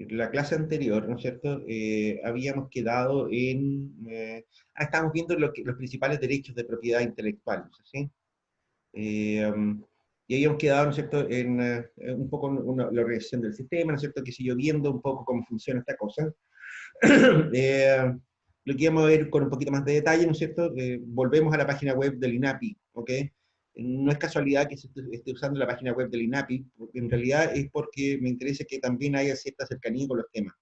la clase anterior, ¿no es cierto? Habíamos quedado en... estábamos viendo los principales derechos de propiedad intelectual, ¿no es así? Y habíamos quedado, ¿no es cierto?, en un poco la organización del sistema, ¿no es cierto?, que siguió viendo un poco cómo funciona esta cosa. Lo que íbamos a ver con un poquito más de detalle, ¿no es cierto? Volvemos a la página web del INAPI, ¿ok? No es casualidad que se esté usando la página web del INAPI, porque en realidad es porque me interesa que también haya cierta cercanía con los temas.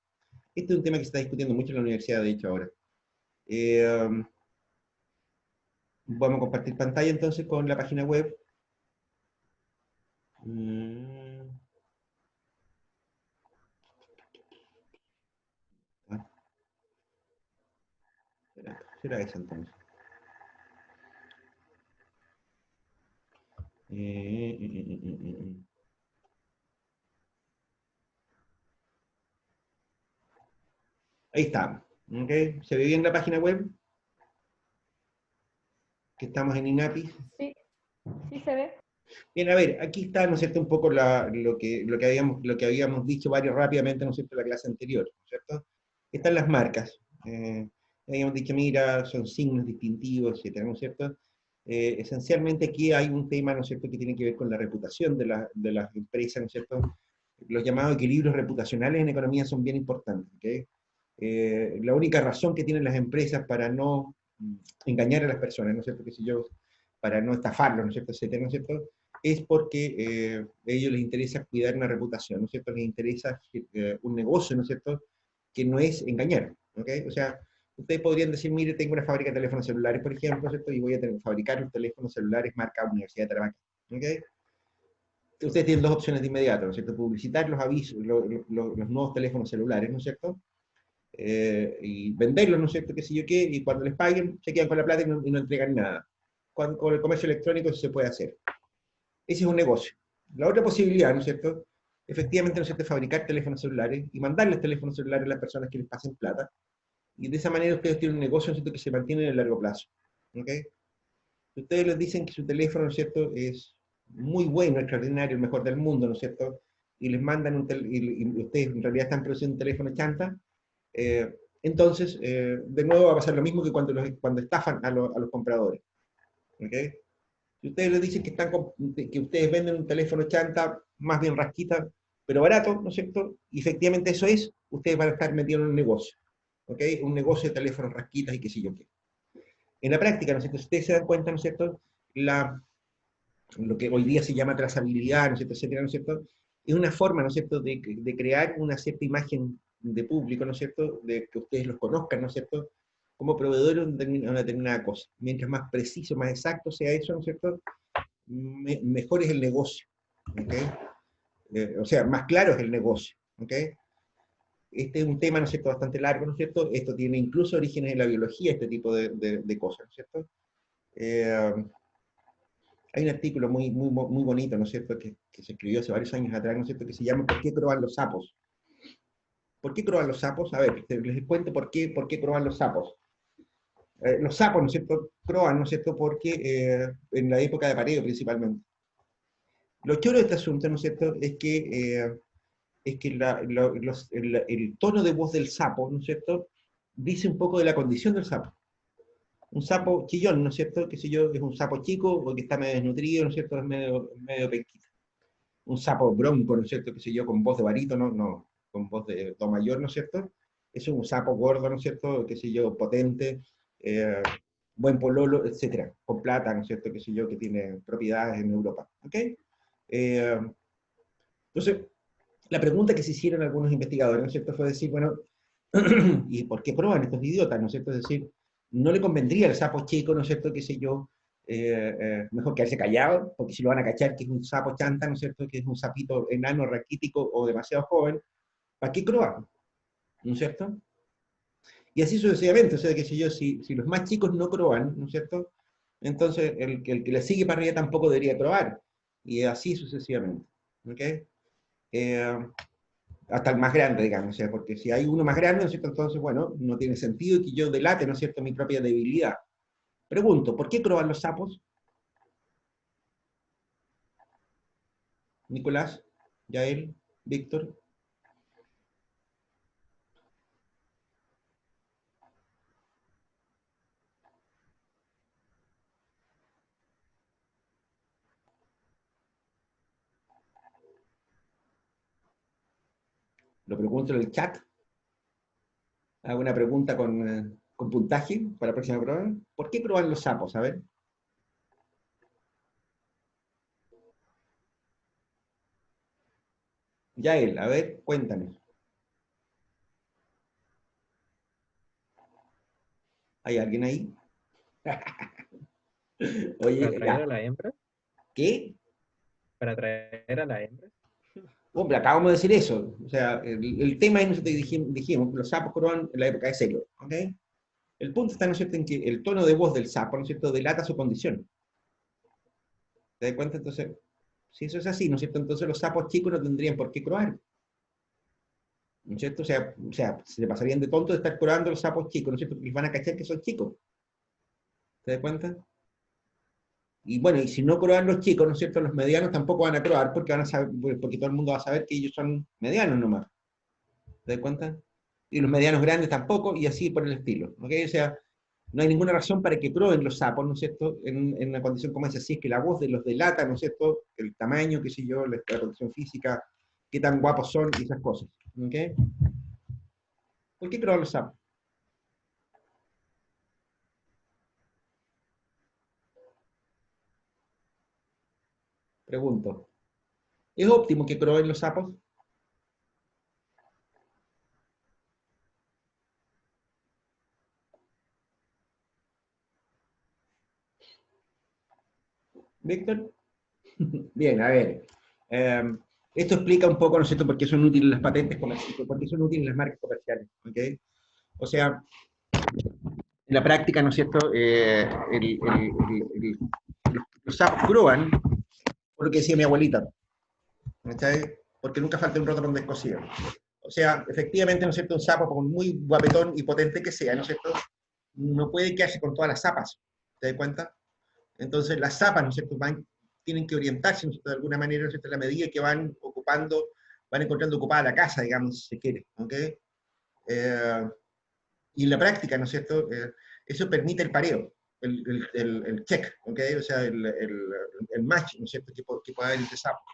Este es un tema que se está discutiendo mucho en la universidad, de hecho, ahora. Vamos a compartir pantalla entonces con la página web. Será esa entonces. Ahí está. ¿Okay? ¿Se ve bien la página web? Que estamos en INAPI. Sí, sí se ve. Bien, a ver, aquí está, ¿no es cierto?, un poco lo que habíamos dicho rápidamente, ¿no es cierto?, en la clase anterior, ¿no es cierto? Están las marcas. Habíamos dicho, mira, son signos distintivos, etcétera, ¿no es cierto? Esencialmente aquí hay un tema, ¿no es cierto?, que tiene que ver con la reputación de las empresas, ¿no es cierto? Los llamados equilibrios reputacionales en economía son bien importantes, ¿ok? La única razón que tienen las empresas para no engañar a las personas, ¿no es cierto?, para no estafarlos, ¿no es cierto?, etcétera, ¿no es cierto?, es porque a ellos les interesa cuidar una reputación, ¿no es cierto?, les interesa un negocio, ¿no es cierto?, que no es engañar, ¿ok? O sea, ustedes podrían decir, mire, tengo una fábrica de teléfonos celulares, por ejemplo, ¿cierto?, y voy a fabricar los teléfonos celulares marca Universidad de Tarapacá, ¿ok? Ustedes tienen dos opciones de inmediato, ¿no es cierto?, publicitar los avisos, los nuevos teléfonos celulares, ¿no es cierto?, y venderlos, ¿no es cierto?, qué sé yo qué, y cuando les paguen, se quedan con la plata y no entregan nada. Con el comercio electrónico eso se puede hacer. Ese es un negocio. La otra posibilidad, ¿no es cierto?, efectivamente, ¿no es cierto?, fabricar teléfonos celulares y mandarles teléfonos celulares a las personas que les pasen plata, y de esa manera ustedes tienen un negocio, ¿no es cierto?, que se mantiene en el largo plazo. ¿Ok? Ustedes les dicen que su teléfono, ¿no es cierto?, es muy bueno, extraordinario, el mejor del mundo, ¿no es cierto?, y les mandan y ustedes en realidad están produciendo un teléfono chanta, entonces, de nuevo va a pasar lo mismo que cuando estafan a los compradores. ¿Ok? Si ustedes les dicen que ustedes venden un teléfono chanta, más bien rasquita, pero barato, ¿no es cierto? Y efectivamente eso es, ustedes van a estar metidos en un negocio. ¿Ok? Un negocio de teléfonos rasquitas y qué sé yo qué. En la práctica, ¿no es cierto? Si ustedes se dan cuenta, ¿no es cierto? Lo que hoy día se llama trazabilidad, ¿no es cierto?, etcétera, ¿no es cierto?, es una forma, ¿no es cierto?, de crear una cierta imagen de público, ¿no es cierto?, de que ustedes los conozcan, ¿no es cierto?, como proveedores de una determinada cosa. Mientras más preciso, más exacto sea eso, ¿no es cierto?, mejor es el negocio, ¿ok? O sea, más claro es el negocio, ¿ok? Este es un tema, ¿no es cierto?, bastante largo, ¿no es cierto? Esto tiene incluso orígenes en la biología, este tipo de cosas, ¿no es cierto? Hay un artículo muy bonito, ¿no es cierto?, que se escribió hace varios años atrás, ¿no es cierto?, que se llama ¿Por qué croan los sapos? ¿Por qué croan los sapos? A ver, les cuento por qué croan los sapos. Los sapos, ¿no es cierto?, croan, ¿no es cierto?, porque en la época de apareo principalmente. Lo choro de este asunto, ¿no es cierto?, es que el tono de voz del sapo, ¿no es cierto?, dice un poco de la condición del sapo. Un sapo chillón, ¿no es cierto?, qué sé yo, es un sapo chico o que está medio desnutrido, ¿no es cierto?, es medio penquito. Un sapo bronco, ¿no es cierto?, qué sé yo, con voz de barítono, no, con voz de do mayor, ¿no es cierto? Es un sapo gordo, ¿no es cierto?, qué sé yo, potente, eh, buen pololo, etcétera, con plata, ¿no es cierto?, qué sé yo, que tiene propiedades en Europa, ¿ok? Entonces, la pregunta que se hicieron algunos investigadores, ¿no es cierto?, fue decir, bueno, ¿y por qué prueban estos idiotas, ¿no es cierto? Es decir, no le convendría al sapo chico, ¿no es cierto?, qué sé yo, mejor quedarse callado, porque si lo van a cachar que es un sapo chanta, ¿no es cierto?, que es un sapito enano, raquítico o demasiado joven, ¿para qué croar? ¿No es cierto? Y así sucesivamente, o sea, qué sé yo, si los más chicos no croan, ¿no es cierto?, entonces el que le sigue para arriba tampoco debería croar, y así sucesivamente, ¿ok? Hasta el más grande, digamos, o sea, porque si hay uno más grande, ¿no es cierto?, entonces, bueno, no tiene sentido que yo delate, ¿no es cierto?, mi propia debilidad. Pregunto, ¿por qué croan los sapos? Nicolás, Yael, Víctor. Lo pregunto en el chat. Hago una pregunta con puntaje para la próxima prueba. ¿Por qué croan los sapos? A ver. Yael, a ver, cuéntanos. ¿Hay alguien ahí? Para Oye, atraer ya. a la hembra. ¿Qué? Para atraer a la hembra. Hombre, acabamos de decir eso. O sea, el tema es, nosotros dijimos, los sapos croan en la época de celo. ¿Ok? El punto está, ¿no es cierto?, en que el tono de voz del sapo, ¿no es cierto?, delata su condición. ¿Te das cuenta? Entonces, si eso es así, ¿no es cierto?, entonces los sapos chicos no tendrían por qué croar. ¿No es cierto? O sea, se le pasarían de tonto de estar croando los sapos chicos, ¿no es cierto?, porque les van a cachar que son chicos. ¿Te das cuenta? Y bueno, y si no croan los chicos, ¿no es cierto?, los medianos tampoco van a croar porque van a saber, porque todo el mundo va a saber que ellos son medianos nomás. ¿Te das cuenta? Y los medianos grandes tampoco, y así por el estilo. ¿Ok? O sea, no hay ninguna razón para que croen los sapos, ¿no es cierto?, en una condición como esa. Si es que la voz de los delata, ¿no es cierto?, el tamaño, qué sé yo, la condición física, qué tan guapos son y esas cosas. ¿Ok? ¿Por qué croan los sapos? Pregunto. ¿Es óptimo que croen los sapos? ¿Víctor? Bien, a ver. Esto explica un poco, ¿no es cierto?, por qué son útiles las patentes comerciales, por qué son útiles las marcas comerciales. ¿Ok? O sea, en la práctica, ¿no es cierto?, los sapos croan, por lo que decía mi abuelita, ¿cachai? Porque nunca falta un roto con descosido. O sea, efectivamente, ¿no es cierto?, un sapo, por muy guapetón y potente que sea, ¿no es cierto?, no puede quedarse con todas las zapas, ¿te das cuenta? Entonces, las zapas, ¿no es cierto?, tienen que orientarse, ¿no es cierto?, de alguna manera, ¿no es cierto?, a la medida que van ocupando, van encontrando ocupada la casa, digamos, si se quiere, ¿ok? Y en la práctica, ¿no es cierto?, eso permite el pareo, el check, ¿ok? O sea, el match, ¿no es cierto?, que puede haber entre sapos.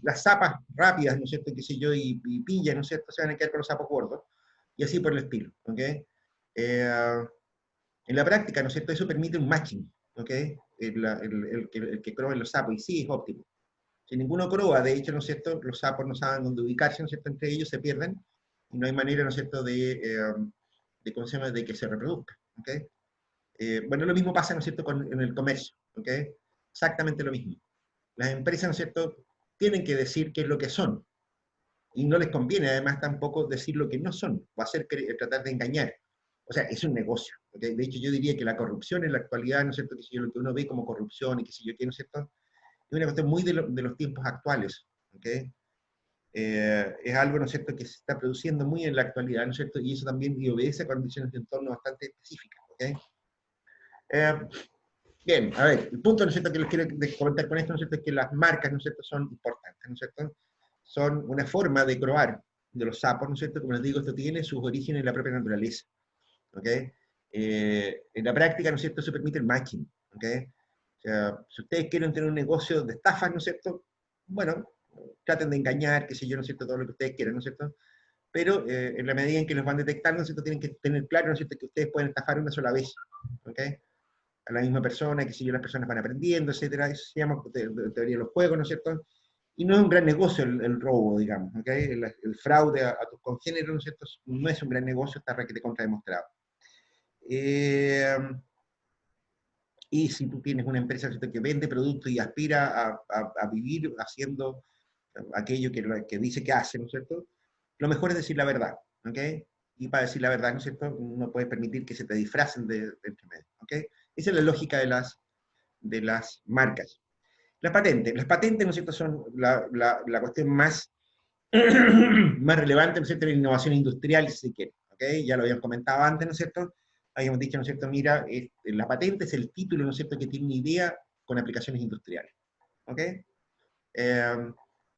Las zapas rápidas, ¿no es cierto?, qué sé yo, y pillas, ¿no es cierto?, se van a quedar con los sapos gordos, y así por el estilo, ¿ok? En la práctica, ¿no es cierto?, eso permite un matching, ¿ok? El que croen los sapos, y sí, es óptimo. Si ninguno croa, de hecho, ¿no es cierto?, los sapos no saben dónde ubicarse, ¿no es cierto?, entre ellos se pierden, y no hay manera, ¿no es cierto?, ¿cómo se llama?, de que se reproduzca, ¿ok? Bueno, lo mismo pasa, ¿no es cierto?, en el comercio, ¿ok? Exactamente lo mismo. Las empresas, ¿no es cierto?, tienen que decir qué es lo que son, y no les conviene además tampoco decir lo que no son, o tratar de engañar. O sea, es un negocio. ¿Okay? De hecho, yo diría que la corrupción en la actualidad, ¿no es cierto?, que si yo, lo que uno ve como corrupción y que si yo qué, ¿no es cierto?, es una cuestión muy de los tiempos actuales. ¿Okay? Es algo, ¿no es cierto?, que se está produciendo muy en la actualidad, ¿no es cierto?, y eso también obedece a condiciones de entorno bastante específicas. ¿Okay? Eh, Bien, a ver, el punto, ¿no es cierto?, que les quiero comentar con esto, ¿no es cierto?, es que las marcas, ¿no es cierto?, son importantes, ¿no es cierto?, son una forma de croar de los sapos, ¿no es cierto?, como les digo, esto tiene sus orígenes en la propia naturaleza, ¿ok? En la práctica, ¿no es cierto?, eso permite el matching, ¿ok? O sea, si ustedes quieren tener un negocio de estafas, ¿no es cierto?, bueno, traten de engañar, qué sé yo, ¿no es cierto?, todo lo que ustedes quieran, ¿no es cierto?, pero en la medida en que los van detectando, ¿no es cierto?, tienen que tener claro, ¿no es cierto?, que ustedes pueden estafar una sola vez, ¿ok? A la misma persona, que si yo, las personas van aprendiendo, etcétera, eso se llama teoría de los juegos, ¿no es cierto? Y no es un gran negocio el robo, digamos, ¿ok? El fraude a tus congéneros, ¿no es cierto?, no es un gran negocio, está requete contra demostrado. Y si tú tienes una empresa, ¿cierto?, que vende productos y aspira a vivir haciendo aquello que dice que hace, ¿no es cierto?, lo mejor es decir la verdad, ¿ok? Y para decir la verdad, ¿no es cierto?, no puedes permitir que se te disfracen de entre medio, ¿ok? Esa es la lógica de las marcas. Las patentes, ¿no es cierto?, son la cuestión más, más relevante, ¿no es cierto?, de la innovación industrial, si se quiere, ¿ok? Ya lo habíamos comentado antes, ¿no es cierto? Habíamos dicho, ¿no es cierto?, mira, la patente es el título, ¿no es cierto?, que tiene una idea con aplicaciones industriales, ¿ok?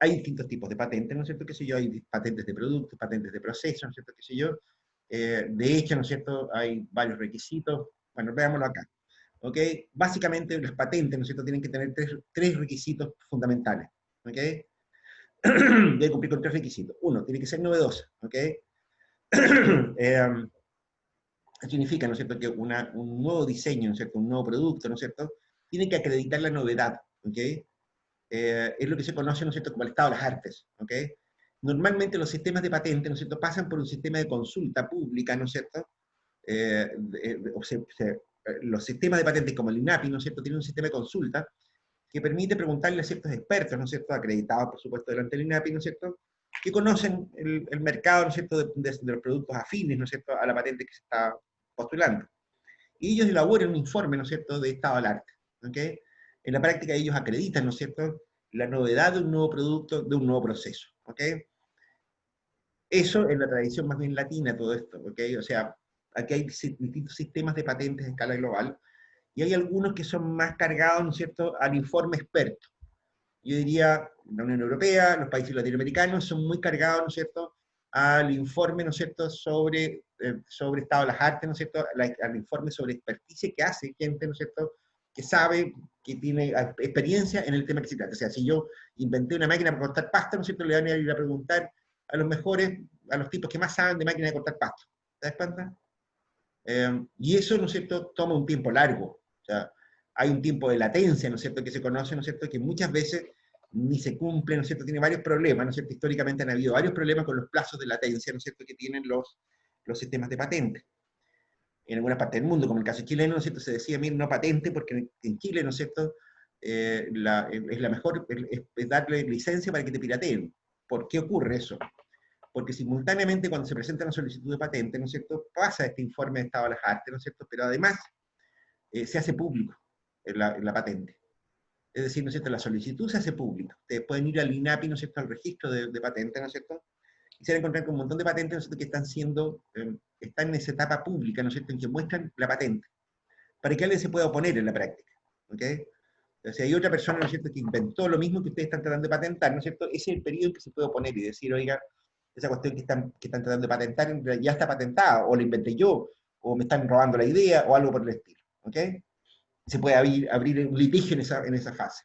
Hay distintos tipos de patentes, ¿no es cierto?, qué sé yo, hay patentes de productos, patentes de procesos, ¿no es cierto?, qué sé yo. De hecho, ¿no es cierto?, hay varios requisitos. Bueno, veámoslo acá. ¿Ok? Básicamente las patentes, ¿no es cierto?, tienen que tener tres requisitos fundamentales. ¿Ok? debe cumplir con tres requisitos. Uno, tiene que ser novedosa, ¿ok? Eso significa, ¿no es cierto?, que un nuevo diseño, ¿no es cierto?, un nuevo producto, ¿no es cierto?, tiene que acreditar la novedad, ¿ok? Es lo que se conoce, ¿no es cierto?, como el estado de las artes, ¿ok? Normalmente los sistemas de patente, ¿no es cierto?, pasan por un sistema de consulta pública, ¿no es cierto? Los sistemas de patentes como el INAPI, ¿no es cierto?, tienen un sistema de consulta que permite preguntarle a ciertos expertos, ¿no es cierto?, acreditados, por supuesto, delante del INAPI, ¿no es cierto?, que conocen el mercado, ¿no es cierto?, de los productos afines, ¿no es cierto?, a la patente que se está postulando. Y ellos elaboran un informe, ¿no es cierto?, de estado del arte, ¿ok? En la práctica ellos acreditan, ¿no es cierto?, la novedad de un nuevo producto, de un nuevo proceso, ¿ok? Eso es la tradición más bien latina, todo esto, ¿ok? O sea, aquí hay distintos sistemas de patentes a escala global, y hay algunos que son más cargados, ¿no es cierto?, al informe experto. Yo diría, la Unión Europea, los países latinoamericanos son muy cargados, ¿no es cierto?, al informe, ¿no es cierto?, sobre estado de las artes, ¿no es cierto?, al informe sobre experticia que hace gente, ¿no es cierto?, que sabe, que tiene experiencia en el tema que se trata. O sea, si yo inventé una máquina para cortar pasto, ¿no es cierto?, le van a ir a preguntar a los mejores, a los tipos que más saben de máquina de cortar pasto. ¿Te das cuenta? Y eso, ¿no es cierto?, toma un tiempo largo. O sea, hay un tiempo de latencia, ¿no es cierto?, que se conoce, ¿no es cierto?, que muchas veces ni se cumple, ¿no es cierto?, tiene varios problemas, ¿no es cierto?, históricamente han habido varios problemas con los plazos de latencia, ¿no es cierto?, que tienen los sistemas de patente. En algunas partes del mundo, como el caso chileno, ¿no es cierto?, se decía, mira, no patente, porque en Chile, ¿no es cierto?, es la mejor, es darle licencia para que te pirateen. ¿Por qué ocurre eso? Porque simultáneamente cuando se presenta una solicitud de patente, ¿no es cierto?, pasa este informe de estado de las artes, ¿no es cierto?, pero además se hace público en la patente. Es decir, ¿no es cierto?, la solicitud se hace pública. Ustedes pueden ir al INAPI, ¿no es cierto?, al registro de patentes, ¿no es cierto?, y se van a encontrar con un montón de patentes, ¿no es cierto?, que están en esa etapa pública, ¿no es cierto?, en que muestran la patente, para que alguien se pueda oponer en la práctica, ¿ok? O sea, hay otra persona, ¿no es cierto?, que inventó lo mismo que ustedes están tratando de patentar, ¿no es cierto?, ese es el periodo en que se puede oponer y decir, oiga, esa cuestión que están tratando de patentar ya está patentada, o la inventé yo, o me están robando la idea, o algo por el estilo, ¿ok? Se puede abrir un litigio en esa fase.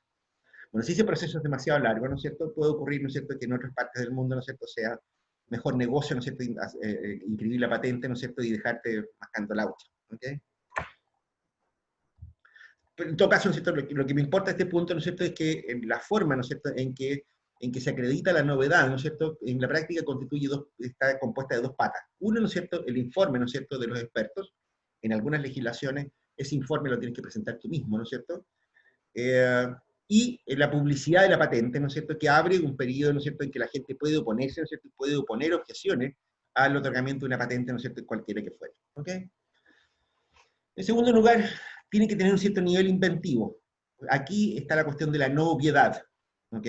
Bueno, si ese proceso es demasiado largo, ¿no es cierto?, puede ocurrir, ¿no es cierto?, que en otras partes del mundo, ¿no es cierto?, sea mejor negocio, ¿no es cierto?, inscribir la patente, ¿no es cierto?, y dejarte mascando la ucha, ¿ok? Pero en todo caso, ¿no es cierto?, lo que me importa a este punto, ¿no es cierto?, es que la forma, ¿no es cierto?, en que se acredita la novedad, ¿no es cierto?, en la práctica está compuesta de dos patas. Uno, ¿no es cierto?, el informe, ¿no es cierto?, de los expertos. En algunas legislaciones, ese informe lo tienes que presentar tú mismo, ¿no es cierto? Y la publicidad de la patente, ¿no es cierto?, que abre un periodo, ¿no es cierto?, en que la gente puede oponerse, ¿no es cierto?, y puede oponer objeciones al otorgamiento de una patente, ¿no es cierto?, cualquiera que fuera. ¿Ok? En segundo lugar, tiene que tener un cierto nivel inventivo. Aquí está la cuestión de la no obviedad. ¿Ok?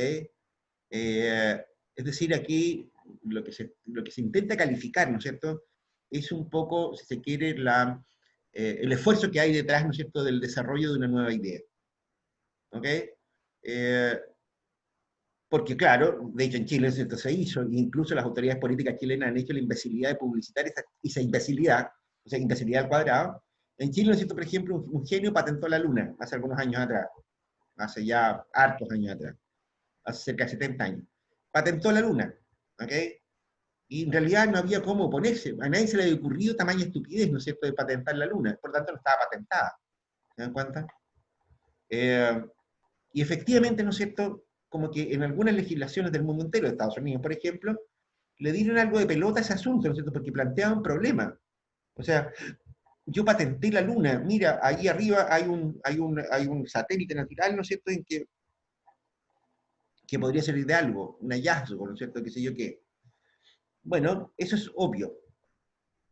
Es decir, aquí lo que se intenta calificar, ¿no es cierto?, es un poco, si se quiere, el esfuerzo que hay detrás, ¿no es cierto?, del desarrollo de una nueva idea. ¿Ok? Porque claro, de hecho en Chile ¿cierto?, se hizo, e incluso las autoridades políticas chilenas han hecho la imbecilidad de publicitar esa imbecilidad, o sea, imbecilidad al cuadrado. En Chile, ¿no es cierto?, por ejemplo, un genio patentó la luna hace algunos años atrás, hace ya hartos años atrás, hace cerca de 70 años. Patentó la luna, ¿ok? Y en realidad no había cómo oponerse, a nadie se le había ocurrido tamaña estupidez, ¿no es cierto?, de patentar la luna, por tanto no estaba patentada. ¿Se dan cuenta? Y efectivamente, ¿no es cierto?, como que en algunas legislaciones del mundo entero, de Estados Unidos, por ejemplo, le dieron algo de pelota a ese asunto, ¿no es cierto?, porque planteaba un problema. O sea, yo patenté la luna, mira, ahí arriba hay un satélite natural, ¿no es cierto?, que podría servir de algo, un hallazgo, ¿no es cierto?, qué sé yo qué. Bueno, eso es obvio,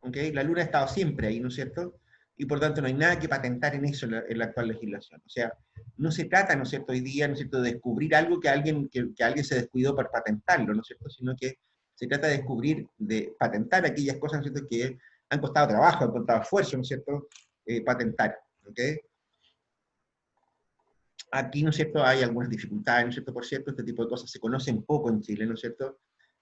¿ok? La luna ha estado siempre ahí, ¿no es cierto?, y por tanto no hay nada que patentar en eso en la actual legislación. O sea, no se trata, ¿no es cierto?, hoy día, ¿no es cierto?, de descubrir algo que alguien se descuidó para patentarlo, ¿no es cierto?, sino que se trata de patentar aquellas cosas, ¿no es cierto?, que han costado trabajo, han costado esfuerzo, ¿no es cierto?, patentar, ¿ok? Aquí, ¿no es cierto?, hay algunas dificultades, ¿no es cierto?, por cierto, este tipo de cosas se conocen poco en Chile, ¿no es cierto?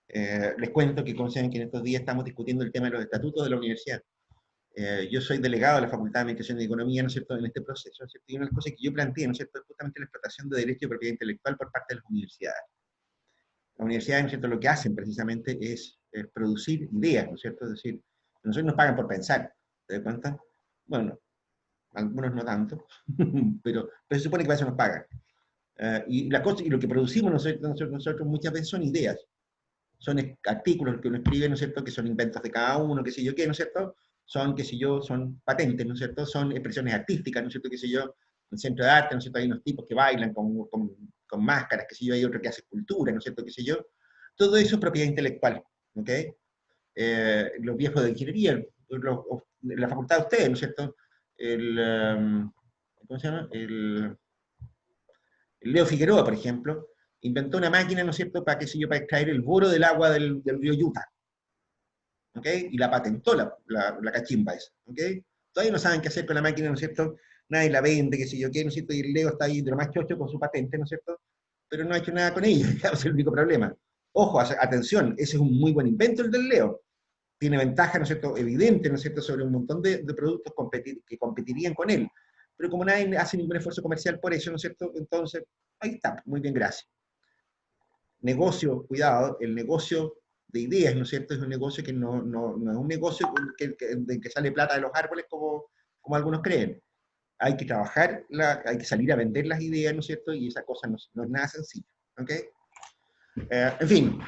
Les cuento que, como saben, que en estos días estamos discutiendo el tema de los estatutos de la universidad. Yo soy delegado de la Facultad de Administración y Economía, ¿no es cierto?, en este proceso, ¿no es cierto? Y una de las cosas que yo planteé, ¿no es cierto?, es justamente la explotación de derechos de propiedad intelectual por parte de las universidades. Las universidades, ¿no es cierto?, lo que hacen precisamente es producir ideas, ¿no es cierto? Es decir, nosotros nos pagan por pensar, ¿te das cuenta? Bueno, algunos no tanto, pero se supone que para eso nos pagan. Y lo que producimos nosotros muchas veces son ideas, son artículos que uno escribe, ¿no es cierto?, que son inventos de cada uno, qué sé yo qué, ¿no es cierto?, son, qué sé yo, son patentes, ¿no es cierto?, son expresiones artísticas, ¿no es cierto?, qué sé yo, en el centro de arte, ¿no es cierto?, hay unos tipos que bailan con máscaras, qué sé yo, hay otro que hace escultura, ¿no es cierto?, qué sé yo, todo eso es propiedad intelectual, ¿ok? Los viejos de ingeniería, la facultad de ustedes, ¿no es cierto?, ¿cómo se llama?, el Leo Figueroa, por ejemplo, inventó una máquina, ¿no es cierto?, para, qué sé yo, para extraer el boro del agua del río Utah, ¿ok? Y la patentó la cachimba esa, ¿ok? Todavía no saben qué hacer con la máquina, ¿no es cierto? Nadie la vende, qué sé yo qué, ¿no es cierto? Y el Leo está ahí de lo más chocho con su patente, ¿no es cierto? Pero no ha hecho nada con ella, ese es el único problema. Ojo, atención, ese es un muy buen invento el del Leo. Tiene ventaja, ¿no es cierto?, evidente, ¿no es cierto?, sobre un montón de productos que competirían con él. Pero como nadie hace ningún esfuerzo comercial por eso, ¿no es cierto?, entonces, ahí está, muy bien, gracias. Negocio, cuidado, el negocio de ideas, ¿no es cierto?, es un negocio que no es un negocio de que sale plata de los árboles como algunos creen. Hay que trabajar, hay que salir a vender las ideas, ¿no es cierto?, y esa cosa no es nada sencilla, ¿ok? En fin.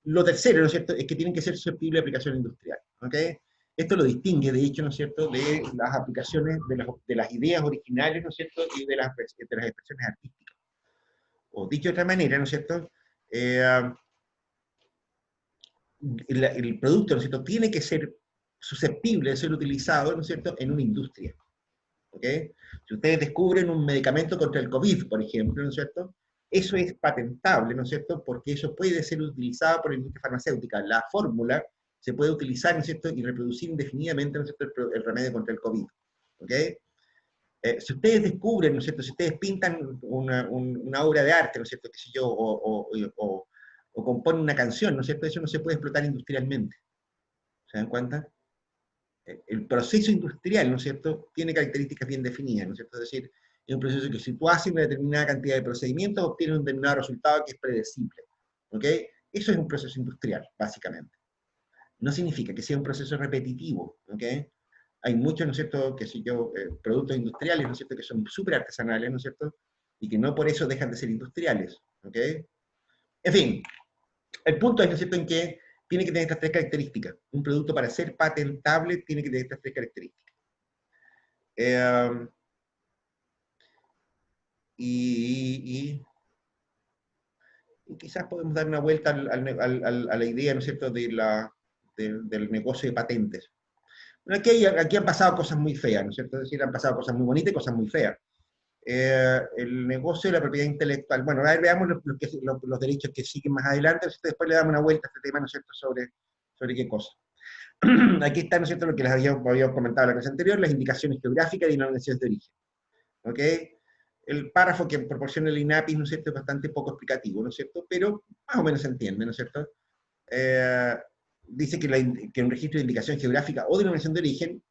Lo tercero, ¿no es cierto?, es que tienen que ser susceptibles de aplicación industrial, ¿ok? Esto lo distingue, de hecho, ¿no es cierto?, de las aplicaciones, de las ideas originales, ¿no es cierto?, y de las expresiones artísticas. O dicho de otra manera, ¿no es cierto?, el producto, ¿no es cierto?, tiene que ser susceptible de ser utilizado, ¿no es cierto?, en una industria, ¿ok? Si ustedes descubren un medicamento contra el COVID, por ejemplo, ¿no es cierto?, eso es patentable, ¿no es cierto?, porque eso puede ser utilizado por la industria farmacéutica. La fórmula se puede utilizar, ¿no es cierto?, y reproducir indefinidamente, ¿no es cierto?, el remedio contra el COVID, ¿ok? Si ustedes descubren, ¿no es cierto?, si ustedes pintan una obra de arte, ¿no es cierto?, qué sé yo, o componen una canción, ¿no es cierto?, eso no se puede explotar industrialmente. ¿Se dan cuenta? El proceso industrial, ¿no es cierto?, tiene características bien definidas, ¿no es cierto? Es decir, es un proceso que si tú haces una determinada cantidad de procedimientos, obtienes un determinado resultado que es predecible, ¿ok? Eso es un proceso industrial, básicamente. No significa que sea un proceso repetitivo, ¿ok? Hay muchos, ¿no es cierto?, que si yo, productos industriales, ¿no es cierto?, que son súper artesanales, ¿no es cierto?, y que no por eso dejan de ser industriales, ¿ok? En fin, el punto es, ¿no es cierto?, en que tiene que tener estas tres características. Un producto para ser patentable tiene que tener estas tres características. Y quizás podemos dar una vuelta a la idea, ¿no es cierto?, del negocio de patentes. Bueno, aquí han pasado cosas muy feas, ¿no es cierto? Es decir, han pasado cosas muy bonitas y cosas muy feas. El negocio de la propiedad intelectual. Bueno, a ver, veamos los derechos que siguen más adelante, después le damos una vuelta a este tema, ¿no es cierto?, sobre qué cosa. Aquí está, ¿no es cierto?, lo que les había comentado en la clase anterior, las indicaciones geográficas y denominaciones de origen. ¿Ok? El párrafo que proporciona el INAPI, ¿no es cierto?, es bastante poco explicativo, ¿no es cierto?, pero más o menos se entiende, ¿no es cierto? Dice que un registro de indicación geográfica o denominación de origen